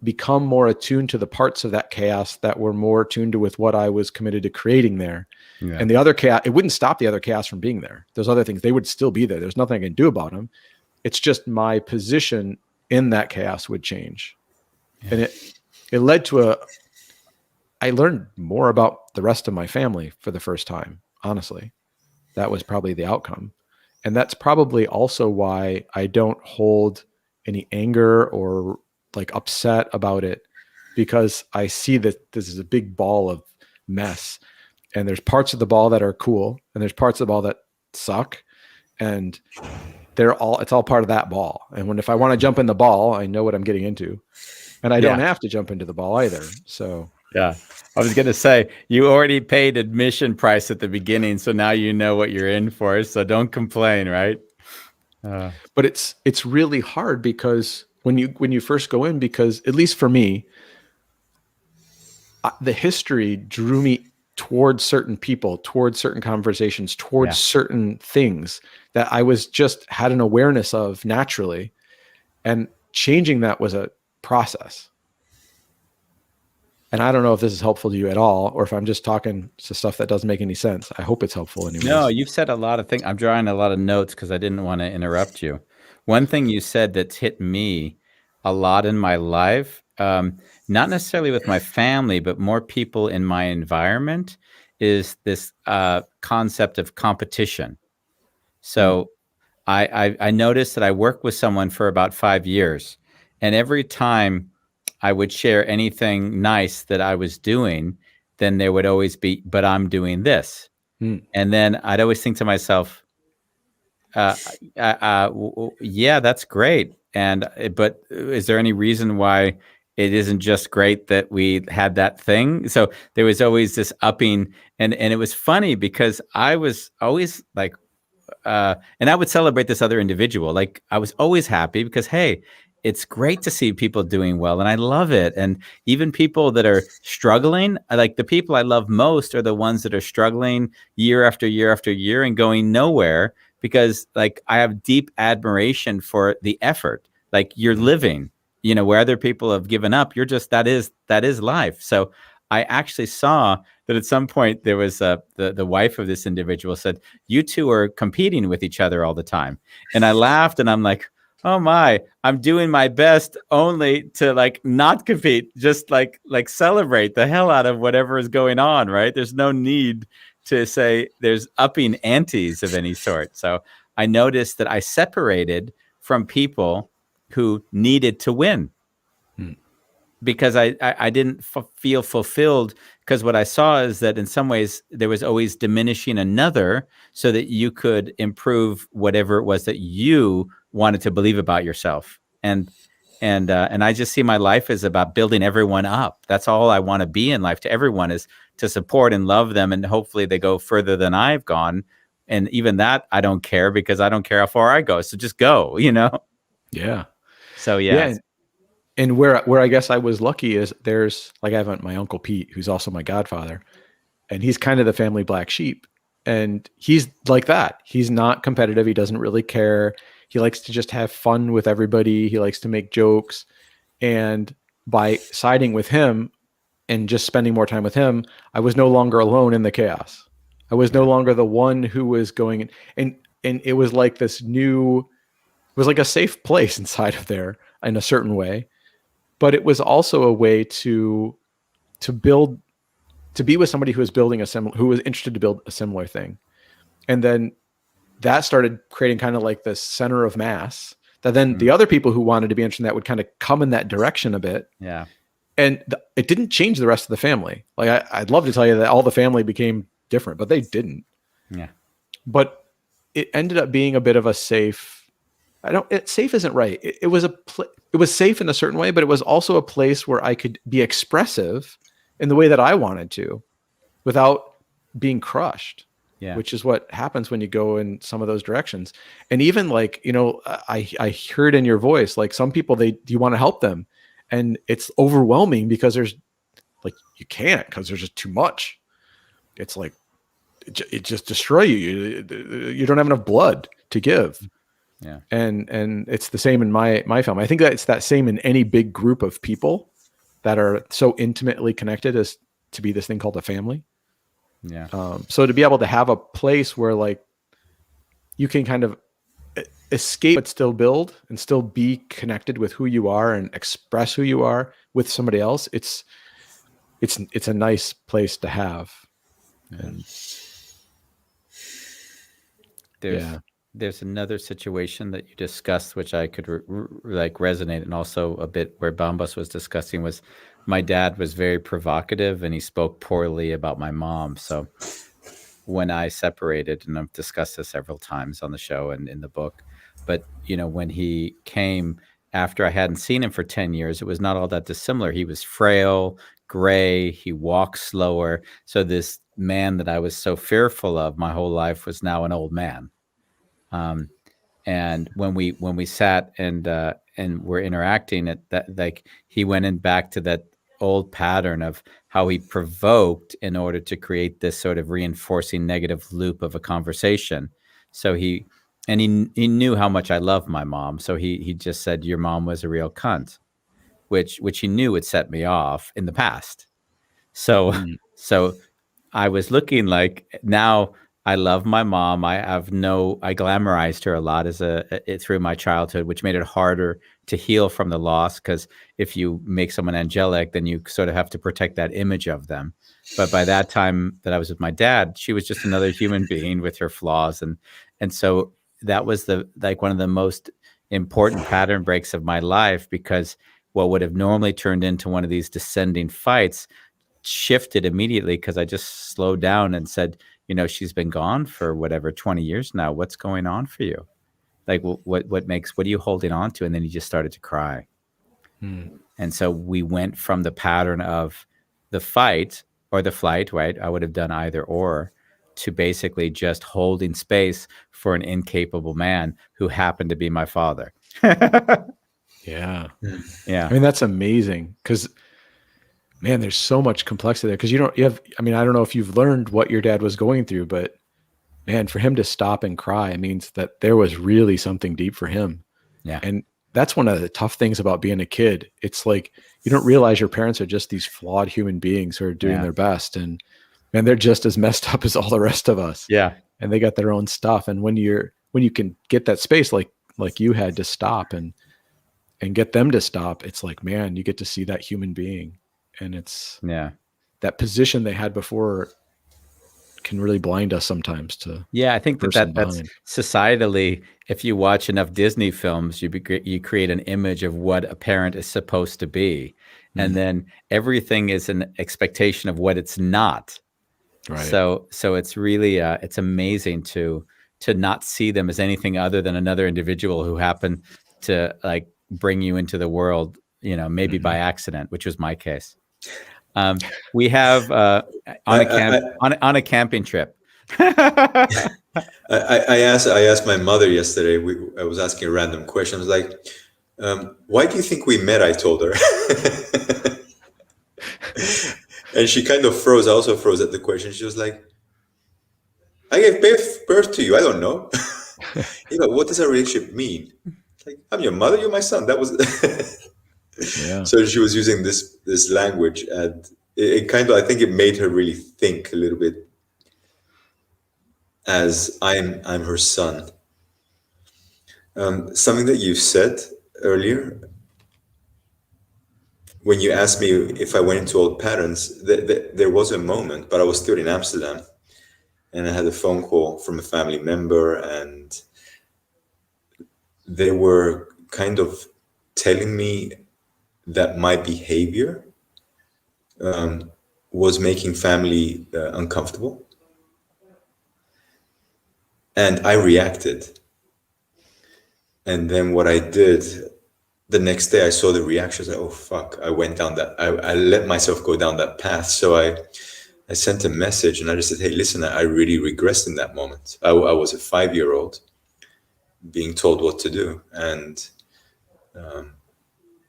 become more attuned to the parts of that chaos that were more attuned to with what I was committed to creating there. Yeah. And the other chaos, it wouldn't stop the other chaos from being there. Those other things, they would still be there. There's nothing I can do about them. It's just my position in that chaos would change. Yeah. And it led to I learned more about the rest of my family for the first time, honestly. That was probably the outcome. And that's probably also why I don't hold any anger or like upset about it, because I see that this is a big ball of mess, and there's parts of the ball that are cool and there's parts of the ball that suck, and it's all part of that ball. And if I want to jump in the ball, I know what I'm getting into, and I don't have to jump into the ball either. So yeah, I was going to say, you already paid admission price at the beginning, so now you know what you're in for, so don't complain, right? But it's really hard because when you first go in, because at least for me, the history drew me towards certain people, towards certain conversations, towards certain things that I was just had an awareness of naturally, and changing that was a process. And I don't know if this is helpful to you at all, or if I'm just talking to stuff that doesn't make any sense. I hope it's helpful anyways. No, you've said a lot of things. I'm drawing a lot of notes because I didn't want to interrupt you. One thing you said that's hit me a lot in my life, not necessarily with my family, but more people in my environment, is this concept of competition. So I noticed that I worked with someone for about 5 years, and every time I would share anything nice that I was doing, then there would always be, but I'm doing this. And then I'd always think to myself, yeah, that's great. But is there any reason why it isn't just great that we had that thing? So there was always this upping, and it was funny because I was always like, and I would celebrate this other individual. Like, I was always happy because, hey, it's great to see people doing well, and I love it. And even people that are struggling, like the people I love most are the ones that are struggling year after year after year and going nowhere, because like I have deep admiration for the effort. Like you're living, where other people have given up, you're just, that is life. So I actually saw that at some point there was the wife of this individual said, "You two are competing with each other all the time." And I laughed, and I'm like, oh my, I'm doing my best only to like not compete, just like celebrate the hell out of whatever is going on, right? There's no need to say there's upping antes of any sort. So I noticed that I separated from people who needed to win because I didn't feel fulfilled, because what I saw is that in some ways there was always diminishing another so that you could improve whatever it was that you wanted to believe about yourself. And I just see my life as about building everyone up. That's all I want to be in life, to everyone, is to support and love them, and hopefully they go further than I've gone. And even that I don't care, because I don't care how far I go. So just go, Yeah. So yeah. And where I guess I was lucky is there's like, I have my Uncle Pete, who's also my godfather, and he's kind of the family black sheep. And he's like that. He's not competitive. He doesn't really care. He likes to just have fun with everybody. He likes to make jokes. And by siding with him and just spending more time with him, I was no longer alone in the chaos. I was no longer the one who was going, and it was like this new, it was like a safe place inside of there in a certain way. But it was also a way to build, to be with somebody who was building who was interested to build a similar thing. And then that started creating kind of like this center of mass that then the other people who wanted to be interested in that would kind of come in that direction a bit. Yeah. And it didn't change the rest of the family. Like I'd love to tell you that all the family became different, but they didn't. Yeah. But it ended up being a bit of a safe, safe isn't right. It was it was safe in a certain way, but it was also a place where I could be expressive in the way that I wanted to without being crushed. Yeah. Which is what happens when you go in some of those directions. And even like, I heard in your voice, like some people, you want to help them, and it's overwhelming because there's like, you can't, because there's just too much. It's like, it just destroy you. You don't have enough blood to give. Yeah. And it's the same in my family. I think that it's that same in any big group of people that are so intimately connected as to be this thing called a family. Yeah. So to be able to have a place where like you can kind of escape but still build and still be connected with who you are and express who you are with somebody else, it's a nice place to have. And there's another situation that you discussed, which I could resonate, and also a bit where Bombas was discussing, was my dad was very provocative and he spoke poorly about my mom. So when I separated, and I've discussed this several times on the show and in the book, but when he came after I hadn't seen him for 10 years, it was not all that dissimilar. He was frail, gray, he walked slower. So this man that I was so fearful of my whole life was now an old man. And when we sat and were interacting, like he went in back to that old pattern of how he provoked in order to create this sort of reinforcing negative loop of a conversation. So he knew how much I loved my mom. So he just said, "Your mom was a real cunt," which he knew would set me off in the past. So I was looking like, now I love my mom. I glamorized her a lot through my childhood, which made it harder to heal from the loss. Because if you make someone angelic, then you sort of have to protect that image of them. But by that time that I was with my dad, she was just another human being with her flaws. And so that was one of the most important pattern breaks of my life, because what would have normally turned into one of these descending fights shifted immediately, because I just slowed down and said, she's been gone for 20 years now. What's going on for you? Like, what are you holding on to? And then he just started to cry. And so we went from the pattern of the fight or the flight, right? I would have done either or, to basically just holding space for an incapable man who happened to be my father. Yeah. Yeah. I mean, that's amazing because, man, there's so much complexity there. Because I mean, I don't know if you've learned what your dad was going through, but man, for him to stop and cry means that there was really something deep for him. Yeah. And that's one of the tough things about being a kid. It's like you don't realize your parents are just these flawed human beings who are doing Yeah. their best. And man, they're just as messed up as all the rest of us. Yeah. And they got their own stuff. And when you can get that space like you had to stop and get them to stop, it's like, man, you get to see that human being. And it's that position they had before can really blind us sometimes to. Yeah, I think that's societally, if you watch enough Disney films, you create an image of what a parent is supposed to be. And then everything is an expectation of what it's not. Right. So it's really it's amazing to not see them as anything other than another individual who happened to like bring you into the world, maybe by accident, which was my case. We have on a camping trip. I asked my mother yesterday. I was asking a random question. I was like, "Why do you think we met?" I told her, and she kind of froze. I also froze at the question. She was like, "I gave birth to you. I don't know." What does a relationship mean? Like, I'm your mother. You're my son. That was. Yeah. So she was using this language, and it kind of, I think it made her really think a little bit. As I'm her son. Something that you said earlier, when you asked me if I went into old patterns, there was a moment, but I was still in Amsterdam, and I had a phone call from a family member, and they were kind of telling me that my behavior was making family uncomfortable. And I reacted. And then what I did, the next day I saw the reactions. Like, oh, fuck, I went down that, I let myself go down that path. So I sent a message and I just said, hey, listen, I really regressed in that moment. I was a 5-year-old being told what to do. And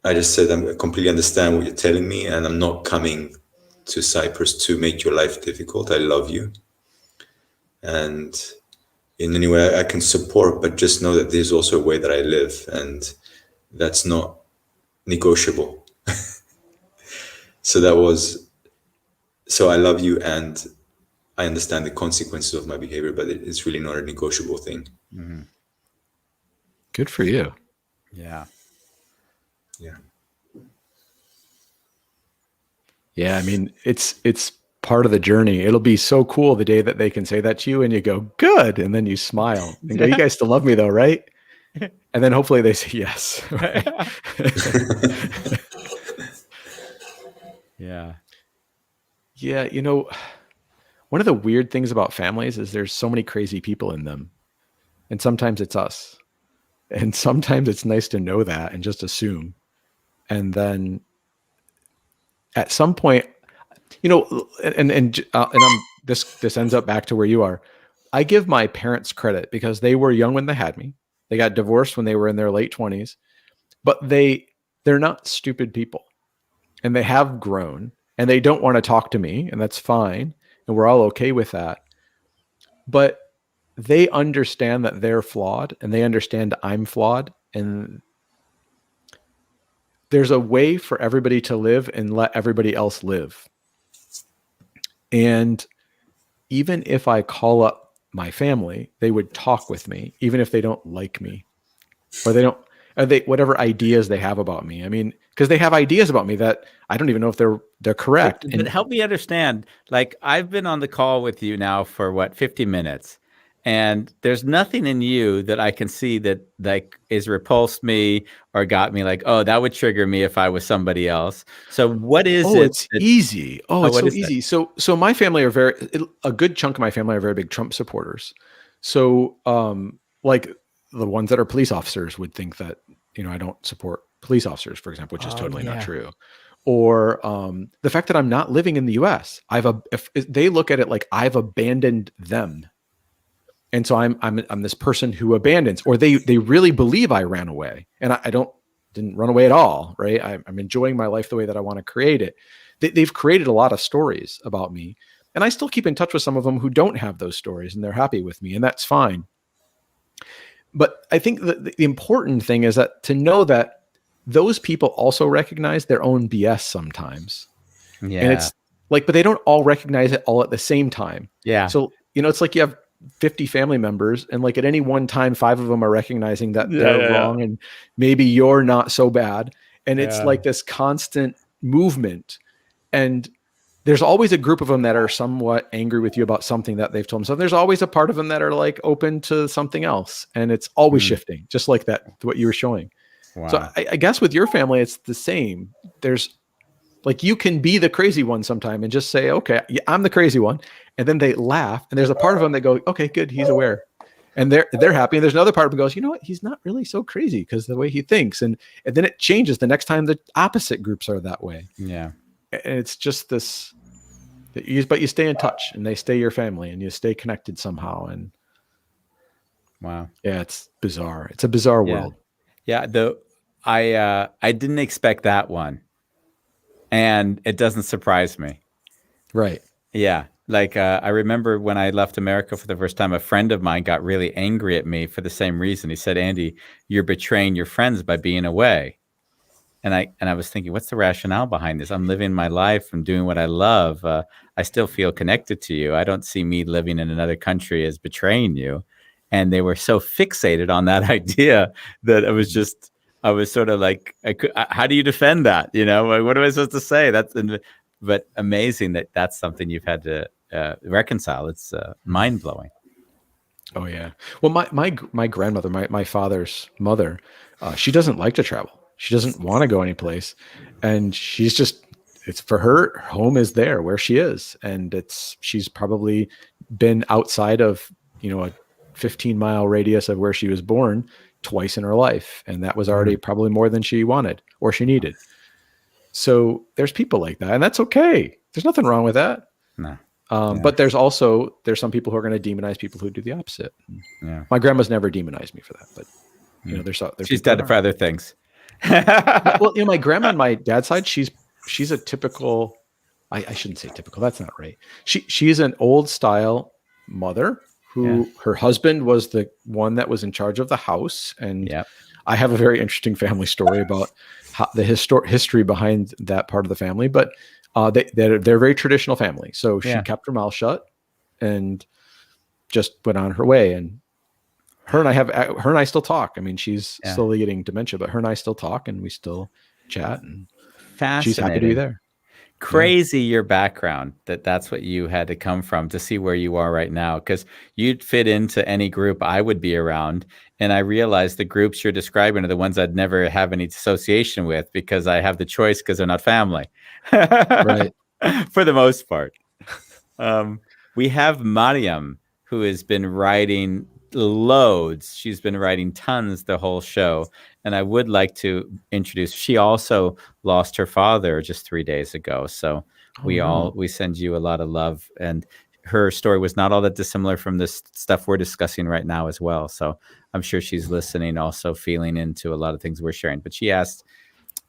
I just said, I completely understand what you're telling me, and I'm not coming to Cyprus to make your life difficult. I love you. And in any way I can support, but just know that there's also a way that I live, and that's not negotiable. So I love you, and I understand the consequences of my behavior, but it's really not a negotiable thing. Mm-hmm. Good for you. Yeah. Yeah. Yeah. I mean, it's part of the journey. It'll be so cool the day that they can say that to you and you go, good. And then you smile and go, you guys still love me though, right? And then hopefully they say yes. Yeah. Yeah. One of the weird things about families is there's so many crazy people in them. And sometimes it's us. And sometimes it's nice to know that and just assume. And then at some point, and this ends up back to where you are. I give my parents credit because they were young when they had me. They got divorced when they were in their late 20s, but they're not stupid people, and they have grown, and they don't want to talk to me, and that's fine. And we're all okay with that. But they understand that they're flawed, and they understand I'm flawed. And there's a way for everybody to live and let everybody else live. And even if I call up my family, they would talk with me, even if they don't like me, or whatever ideas they have about me. I mean, because they have ideas about me that I don't even know if they're correct. But help me understand. Like, I've been on the call with you now for 50 minutes, and there's nothing in you that I can see that like is repulsed me or got me like, oh, that would trigger me if I was somebody else. So what is it? It's easy. It's so easy. So my family are a good chunk of my family are very big Trump supporters. So like the ones that are police officers would think that, I don't support police officers, for example, which is totally not true. Or the fact that I'm not living in the US, if they look at it like I've abandoned them. And so I'm this person who abandons, or they really believe I ran away, and I don't didn't run away at all. Right. I'm enjoying my life the way that I want to create it. They've created a lot of stories about me, and I still keep in touch with some of them who don't have those stories, and they're happy with me, and that's fine. But I think the important thing is that to know that those people also recognize their own BS sometimes. Yeah. And it's like, but they don't all recognize it all at the same time. Yeah. So, it's like you have 50 family members, and like at any one time, 5 of them are recognizing that they're wrong, and maybe you're not so bad. And it's like this constant movement. And there's always a group of them that are somewhat angry with you about something that they've told them. So there's always a part of them that are like open to something else. And it's always shifting, just like that, what you were showing. Wow. So I guess with your family, it's the same. There's like, you can be the crazy one sometime and just say, okay, I'm the crazy one. And then they laugh. And there's a part of them that go, okay, good. He's aware. And they're happy. And there's another part of them that goes, you know what? He's not really so crazy because the way he thinks. And then it changes the next time the opposite groups are that way. Yeah. And it's just this, but you stay in touch, and they stay your family, and you stay connected somehow. And wow. Yeah, it's bizarre. It's a bizarre world. Yeah. I didn't expect that one, and it doesn't surprise me. Right. Yeah. Like, I remember when I left America for the first time, a friend of mine got really angry at me for the same reason. He said, Andy, you're betraying your friends by being away. And I was thinking, what's the rationale behind this? I'm living my life. I'm doing what I love. I still feel connected to you. I don't see me living in another country as betraying you. And they were so fixated on that idea that I was sort of like, how do you defend that? Like, what am I supposed to say? But amazing that that's something you've had to reconcile. It's mind blowing. Oh yeah. Well, my grandmother, my father's mother, she doesn't like to travel. She doesn't want to go anyplace, and it's for her, home is there where she is. And she's probably been outside of, a 15-mile radius of where she was born twice in her life. And that was already probably more than she wanted or she needed. So there's people like that, and that's okay. There's nothing wrong with that. No. But there's some people who are going to demonize people who do the opposite. Yeah. My grandma's never demonized me for that, but there's she's done it for other things. Well, my grandma on my dad's side, she's a typical, I shouldn't say typical. That's not right. She's an old style mother who her husband was the one that was in charge of the house. And I have a very interesting family story about how the history behind that part of the family, but they're a very traditional family. So she kept her mouth shut and just went on her way. And her and I still talk. I mean, she's slowly getting dementia, but her and I still talk, and we still chat, and she's happy to be there. Crazy your background, that's what you had to come from to see where you are right now, because you'd fit into any group I would be around. And I realized the groups you're describing are the ones I'd never have any association with, because I have the choice because they're not family. Right. For the most part. We have Mariam, who has been writing loads. She's been writing tons the whole show. And I would like to introduce, she also lost her father just 3 days ago. So we send you a lot of love. And her story was not all that dissimilar from this stuff we're discussing right now as well. So I'm sure she's listening, also feeling into a lot of things we're sharing. But she asked,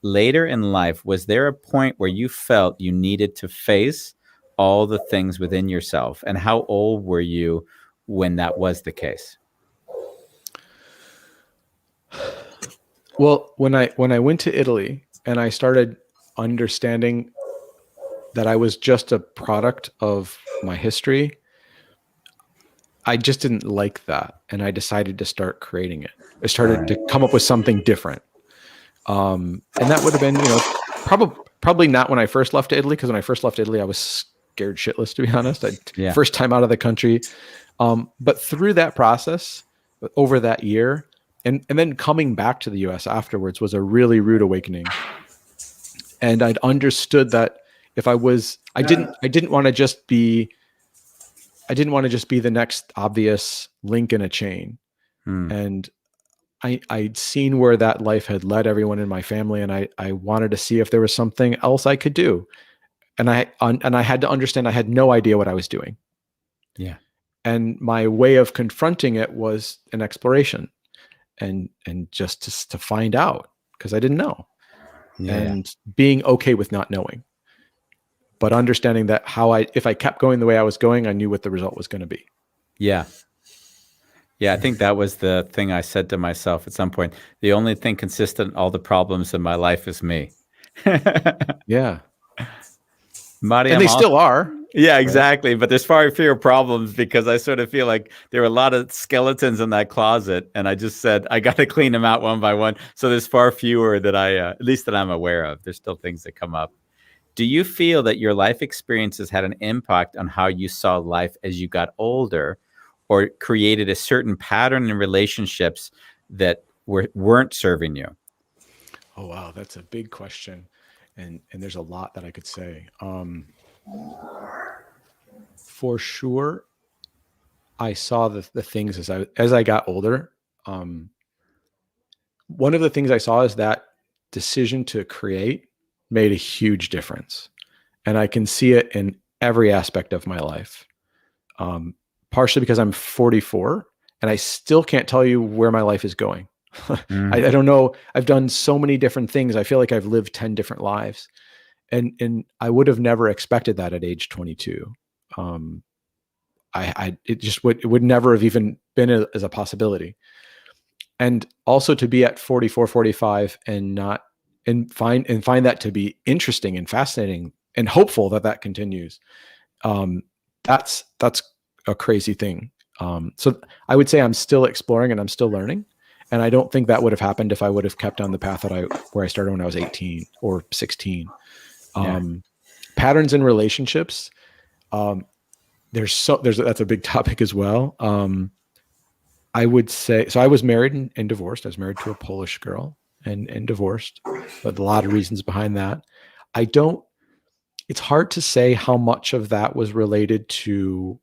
later in life, was there a point where you felt you needed to face all the things within yourself? And how old were you when that was the case? Well, when I went to Italy and I started understanding that I was just a product of my history, I just didn't like that. And I decided to start creating it. I started to come up with something different. And that would have been, probably not when I first left Italy, because when I first left Italy, I was scared shitless, to be honest. First time out of the country. But through that process, over that year, and then coming back to the US afterwards was a really rude awakening. And I'd understood that if I didn't want to just be the next obvious link in a chain. And I'd seen where that life had led everyone in my family, and I wanted to see if there was something else I could do. And I had to understand I had no idea what I was doing. Yeah. And my way of confronting it was an exploration and just to find out, because I didn't know. Yeah. And being okay with not knowing, but understanding that if I kept going the way I was going, I knew what the result was going to be. Yeah. Yeah, I think that was the thing I said to myself at some point. The only thing consistent in all the problems in my life is me. Yeah. Marty, And they still are. Yeah, exactly. But there's far fewer problems because I sort of feel like there are a lot of skeletons in that closet. And I just said, I got to clean them out one by one. So there's far fewer that at least that I'm aware of. There's still things that come up. Do you feel that your life experiences had an impact on how you saw life as you got older, or created a certain pattern in relationships that weren't serving you? Oh, wow. That's a big question. And there's a lot that I could say. For sure, I saw the things as I got older. One of the things I saw is that decision to create made a huge difference. And I can see it in every aspect of my life. Partially because I'm 44 and I still can't tell you where my life is going. I don't know. I've done so many different things. I feel like I've lived 10 different lives. And I would have never expected that at age 22. It would never have even been as a possibility. And also to be at 44, 45 and find that to be interesting and fascinating and hopeful that continues. That's a crazy thing. So I would say I'm still exploring and I'm still learning. And I don't think that would have happened if I would have kept on the path where I started when I was 18 or 16. Patterns in relationships. That's a big topic as well. I would say, so I was married and divorced. I was married to a Polish girl and divorced, but a lot of reasons behind that. It's hard to say how much of that was related to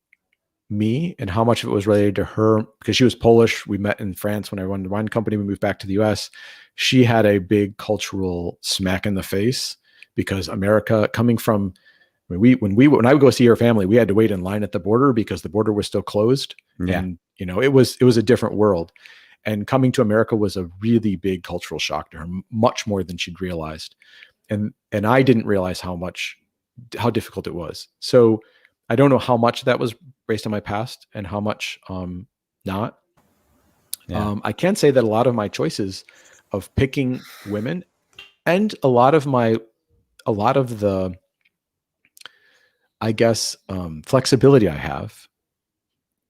me and how much of it was related to her, because she was Polish. We met in France when I run the wine company. We moved back to the US. She had a big cultural smack in the face because America, coming from, when I would go see her family, we had to wait in line at the border because the border was still closed. Yeah. And it was a different world. And coming to America was a really big cultural shock to her, much more than she'd realized. And I didn't realize how difficult it was. So I don't know how much that was based on my past and how much not. Yeah. I can say that a lot of my choices of picking women and a lot of the, I guess, flexibility I have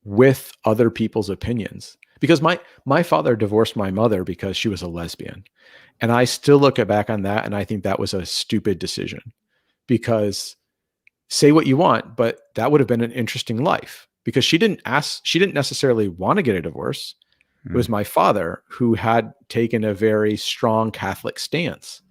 with other people's opinions, because my father divorced my mother because she was a lesbian. And I still look back on that and I think that was a stupid decision, because say what you want, but that would have been an interesting life, because she didn't necessarily want to get a divorce. It was my father who had taken a very strong Catholic stance.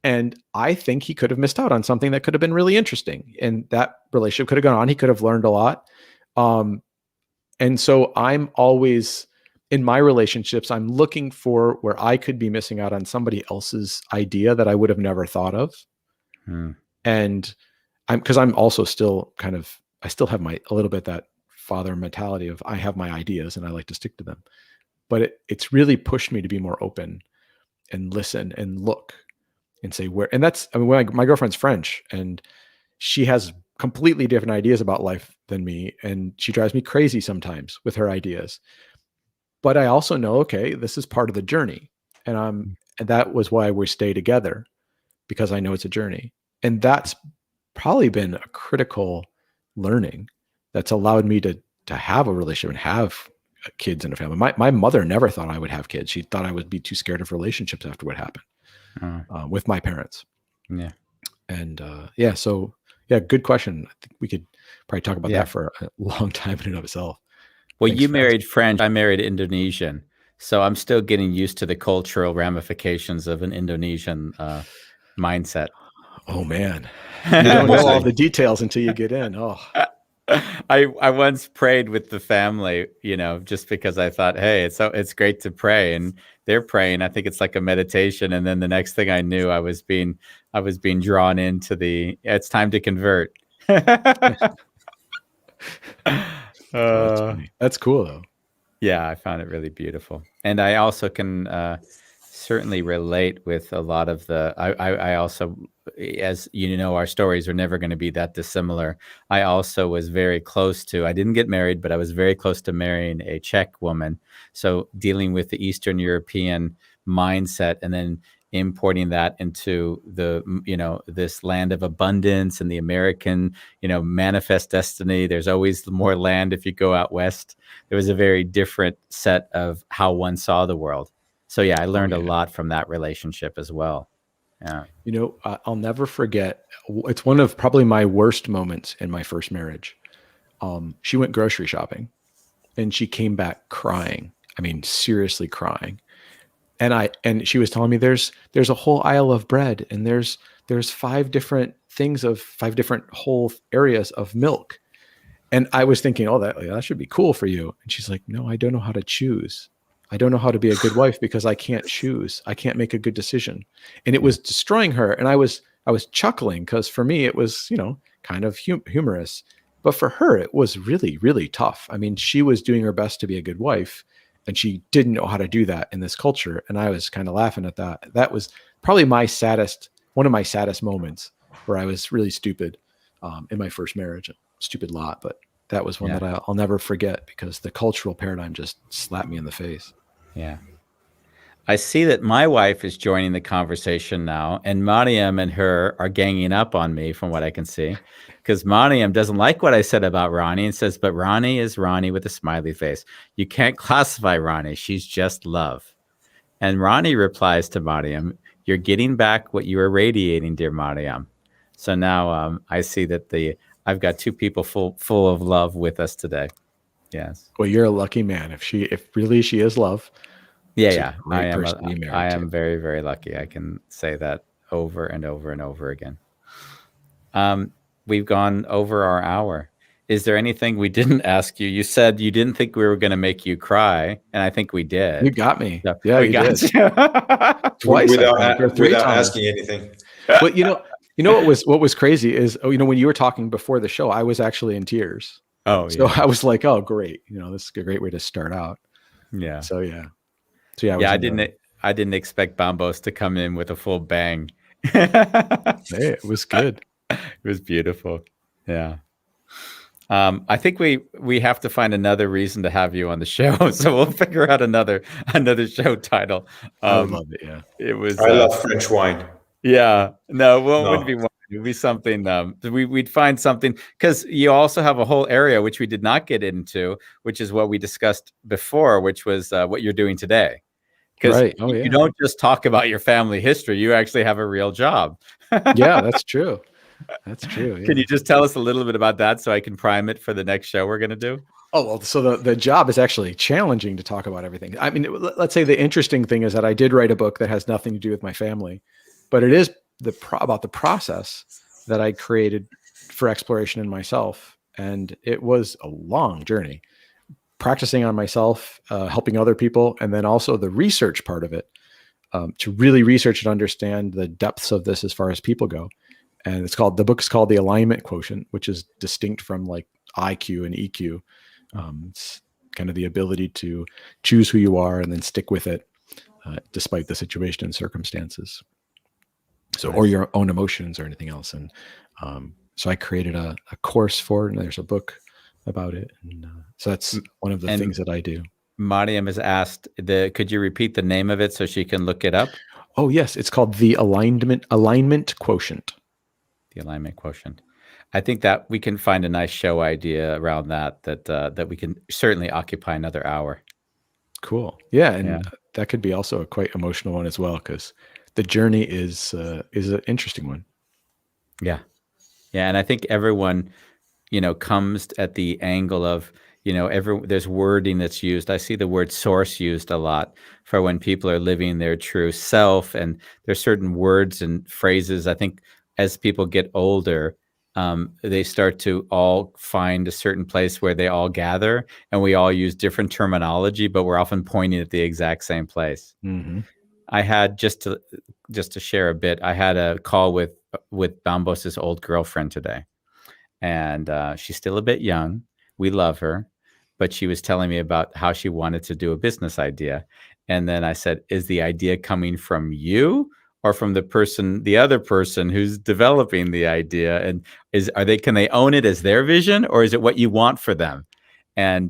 And I think he could have missed out on something that could have been really interesting. And that relationship could have gone on. He could have learned a lot. And so I'm always, in my relationships, I'm looking for where I could be missing out on somebody else's idea that I would have never thought of. And because I'm also still I still have a little bit that father mentality of I have my ideas and I like to stick to them. But it's really pushed me to be more open and listen and look and say where. And that's, my girlfriend's French and she has completely different ideas about life than me. And she drives me crazy sometimes with her ideas. But I also know, okay, this is part of the journey. And that was why we stay together, because I know it's a journey. And that's probably been a critical learning that's allowed me to have a relationship and have kids in a family. My mother never thought I would have kids. She thought I would be too scared of relationships after what happened with my parents. Yeah. And good question. I think we could probably talk about that for a long time in and of itself. Well, you married French. I married Indonesian. So I'm still getting used to the cultural ramifications of an Indonesian mindset. Oh, man. You don't know all the details until you get in. Oh, I once prayed with the family, just because I thought, hey, it's great to pray, and they're praying. I think it's like a meditation. And then the next thing I knew, I was being drawn into it's time to convert. that's funny. That's cool though. Yeah, I found it really beautiful. And I also can certainly relate with a lot of the. I also, as you know, our stories are never going to be that dissimilar. I also was very close to. I didn't get married, but I was very close to marrying a Czech woman. So dealing with the Eastern European mindset, and then importing that into the this land of abundance and the American manifest destiny. There's always more land if you go out west. There was a very different set of how one saw the world. So yeah, I learned a lot from that relationship as well. Yeah. I'll never forget. It's one of probably my worst moments in my first marriage. She went grocery shopping and she came back crying. I mean, seriously crying. And she was telling me there's a whole aisle of bread and there's 5 different things of 5 different whole areas of milk. And I was thinking, oh, that should be cool for you. And she's like, no, I don't know how to choose. I don't know how to be a good wife because I can't choose. I can't make a good decision. And it was destroying her. And I was chuckling because for me, it was, kind of humorous. But for her, it was really, really tough. I mean, she was doing her best to be a good wife. And she didn't know how to do that in this culture. And I was kind of laughing at that. That was probably one of my saddest moments where I was really stupid in my first marriage. Stupid lot, but that was one that I'll never forget because the cultural paradigm just slapped me in the face. Yeah. I see that my wife is joining the conversation now, and Mariam and her are ganging up on me from what I can see, because Mariam doesn't like what I said about Ronnie and says, but Ronnie is Ronnie with a smiley face. You can't classify Ronnie. She's just love. And Ronnie replies to Mariam, you're getting back what you were radiating, dear Mariam. So now I see that I've got 2 people full of love with us today. Yes. Well, you're a lucky man. If really she is love. Yeah. I am very, very lucky. I can say that over and over and over again. We've gone over our hour. Is there anything we didn't ask you? You said you didn't think we were going to make you cry, and I think we did. You got me. So yeah, we got did. you. Twice, without asking anything. But what was crazy is when you were talking before the show, I was actually in tears. Oh, so I was like, oh, great. This is a great way to start out. Yeah. So yeah. I didn't expect Bambos to come in with a full bang. Hey, it was good. It was beautiful. Yeah. I think we have to find another reason to have you on the show, so we'll figure out another show title. I would love it. Yeah. It was. I love French wine. Yeah. No, it wouldn't be wine. It'd be something. We'd find something because you also have a whole area which we did not get into, which is what we discussed before, which was what you're doing today. Because you don't just talk about your family history; you actually have a real job. Yeah, that's true. That's true. Yeah. Can you just tell us a little bit about that so I can prime it for the next show we're going to do? Oh, well, so the job is actually challenging to talk about everything. I mean, let's say the interesting thing is that I did write a book that has nothing to do with my family, but it is about the process that I created for exploration in myself. And it was a long journey, practicing on myself, helping other people, and then also the research part of it, to really research and understand the depths of this as far as people go. And the book is called The Alignment Quotient, which is distinct from like IQ and EQ. It's kind of the ability to choose who you are and then stick with it, despite the situation and circumstances. So, or your own emotions or anything else. And so I created a course for it, and there's a book about it. And so that's one of the things that I do. Mariam has asked, could you repeat the name of it so she can look it up? Oh, yes. It's called The Alignment Quotient. The Alignment Quotient. I think that we can find a nice show idea around that we can certainly occupy another hour. Cool. Yeah. And that could be also a quite emotional one as well, because the journey is an interesting one. Yeah. Yeah. And I think everyone, comes at the angle of, there's wording that's used. I see the word source used a lot for when people are living their true self. And there's certain words and phrases. I think as people get older, they start to all find a certain place where they all gather, and we all use different terminology, but we're often pointing at the exact same place. Mm-hmm. I had just to share a bit. I had a call with Bambos's old girlfriend today, and she's still a bit young. We love her, but she was telling me about how she wanted to do a business idea, And then I said, is the idea coming from you or from the other person who's developing the idea? And can they own it as their vision, or is it what you want for them? And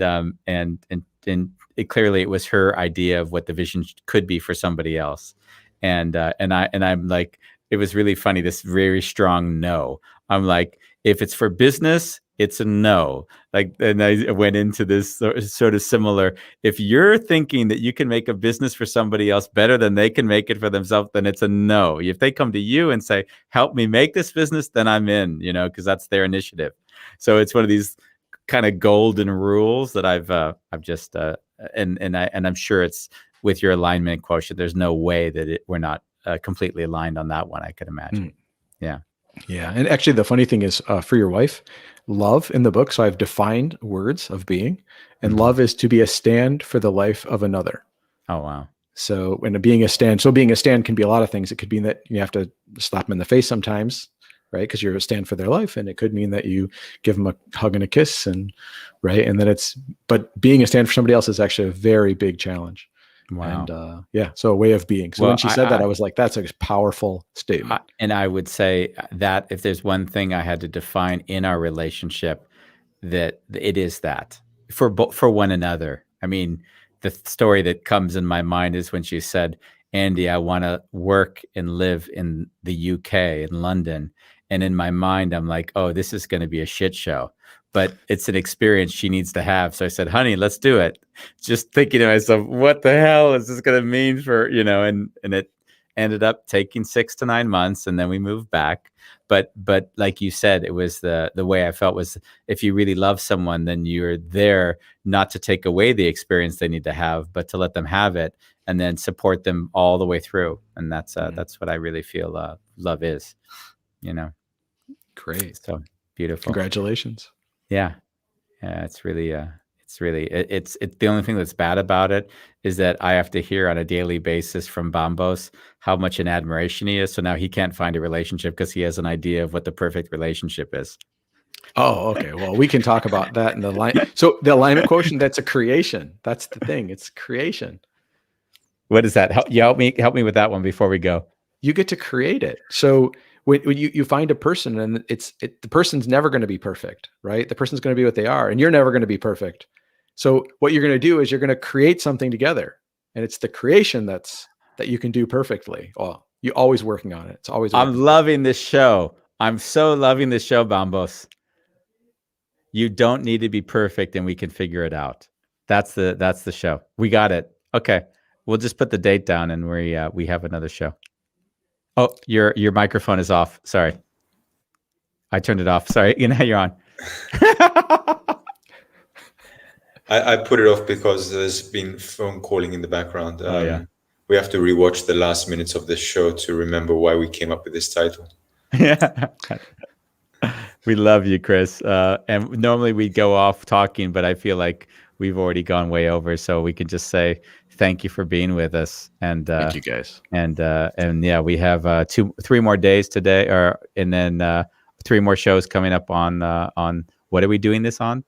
clearly it was her idea of what the vision could be for somebody else. And I'm like, it was really funny, this very strong no. I'm like, if it's for business, it's a no. Like, and I went into this sort of similar. If you're thinking that you can make a business for somebody else better than they can make it for themselves, then it's a no. If they come to you and say, help me make this business, then I'm in, because that's their initiative. So it's one of these kind of golden rules that I've just, and I'm sure it's with your alignment quotient. There's no way that we're not completely aligned on that one, I could imagine. Yeah. Yeah. And actually, the funny thing is, for your wife, love in the book. So I've defined words of being, and love is to be a stand for the life of another. Oh, wow. So when being a stand can be a lot of things. It could mean that you have to slap them in the face sometimes, right? Because you're a stand for their life. And it could mean that you give them a hug and a kiss, and right. And then but being a stand for somebody else is actually a very big challenge. Wow. And so a way of being. So when she said that, I was like, that's a powerful statement. And I would say that if there's one thing I had to define in our relationship, that it is that for one another. I mean, the story that comes in my mind is when she said, Andy, I want to work and live in the UK, in London. And in my mind, I'm like, oh, this is going to be a shit show. But it's an experience she needs to have. So I said, honey, let's do it. Just thinking to myself, what the hell is this going to mean for, and it ended up taking 6 to 9 months, and then we moved back. But like you said, it was the way I felt was, if you really love someone, then you're there not to take away the experience they need to have, but to let them have it and then support them all the way through. And that's what I really feel love is, Great. So beautiful. Congratulations. Yeah. It's really, it's the only thing that's bad about it is that I have to hear on a daily basis from Bambos how much in admiration he is. So now he can't find a relationship because he has an idea of what the perfect relationship is. Oh, okay. Well, we can talk about that in the line. So the alignment quotient, that's a creation. That's the thing. It's creation. What is that? Help me with that one before we go. You get to create it. So when you find a person, and the person's never going to be perfect, right? The person's going to be what they are, and you're never going to be perfect. So what you're going to do is you're going to create something together, and it's the creation that you can do perfectly. Oh, you're always working on it. It's always. I'm loving this show. I'm so loving this show, Bambos. You don't need to be perfect, and we can figure it out. That's the show. We got it. Okay, we'll just put the date down, and we have another show. Oh, your microphone is off. Sorry. I turned it off. Sorry. Now you're on. I put it off because there's been phone calling in the background. Yeah. We have to rewatch the last minutes of the show to remember why we came up with this title. Yeah. We love you, Chris. And normally we go off talking, but I feel like we've already gone way over. So we can just say thank you for being with us. And thank you guys. And yeah, we have 3 more days today, and then 3 more shows coming up on what are we doing this on?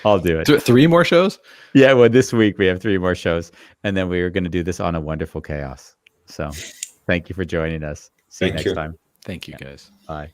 I'll do it. 3 more shows? Yeah, well, this week we have 3 more shows, and then we are going to do this on A Wonderful Chaos. So thank you for joining us. See you next time. Thank you, guys. Bye.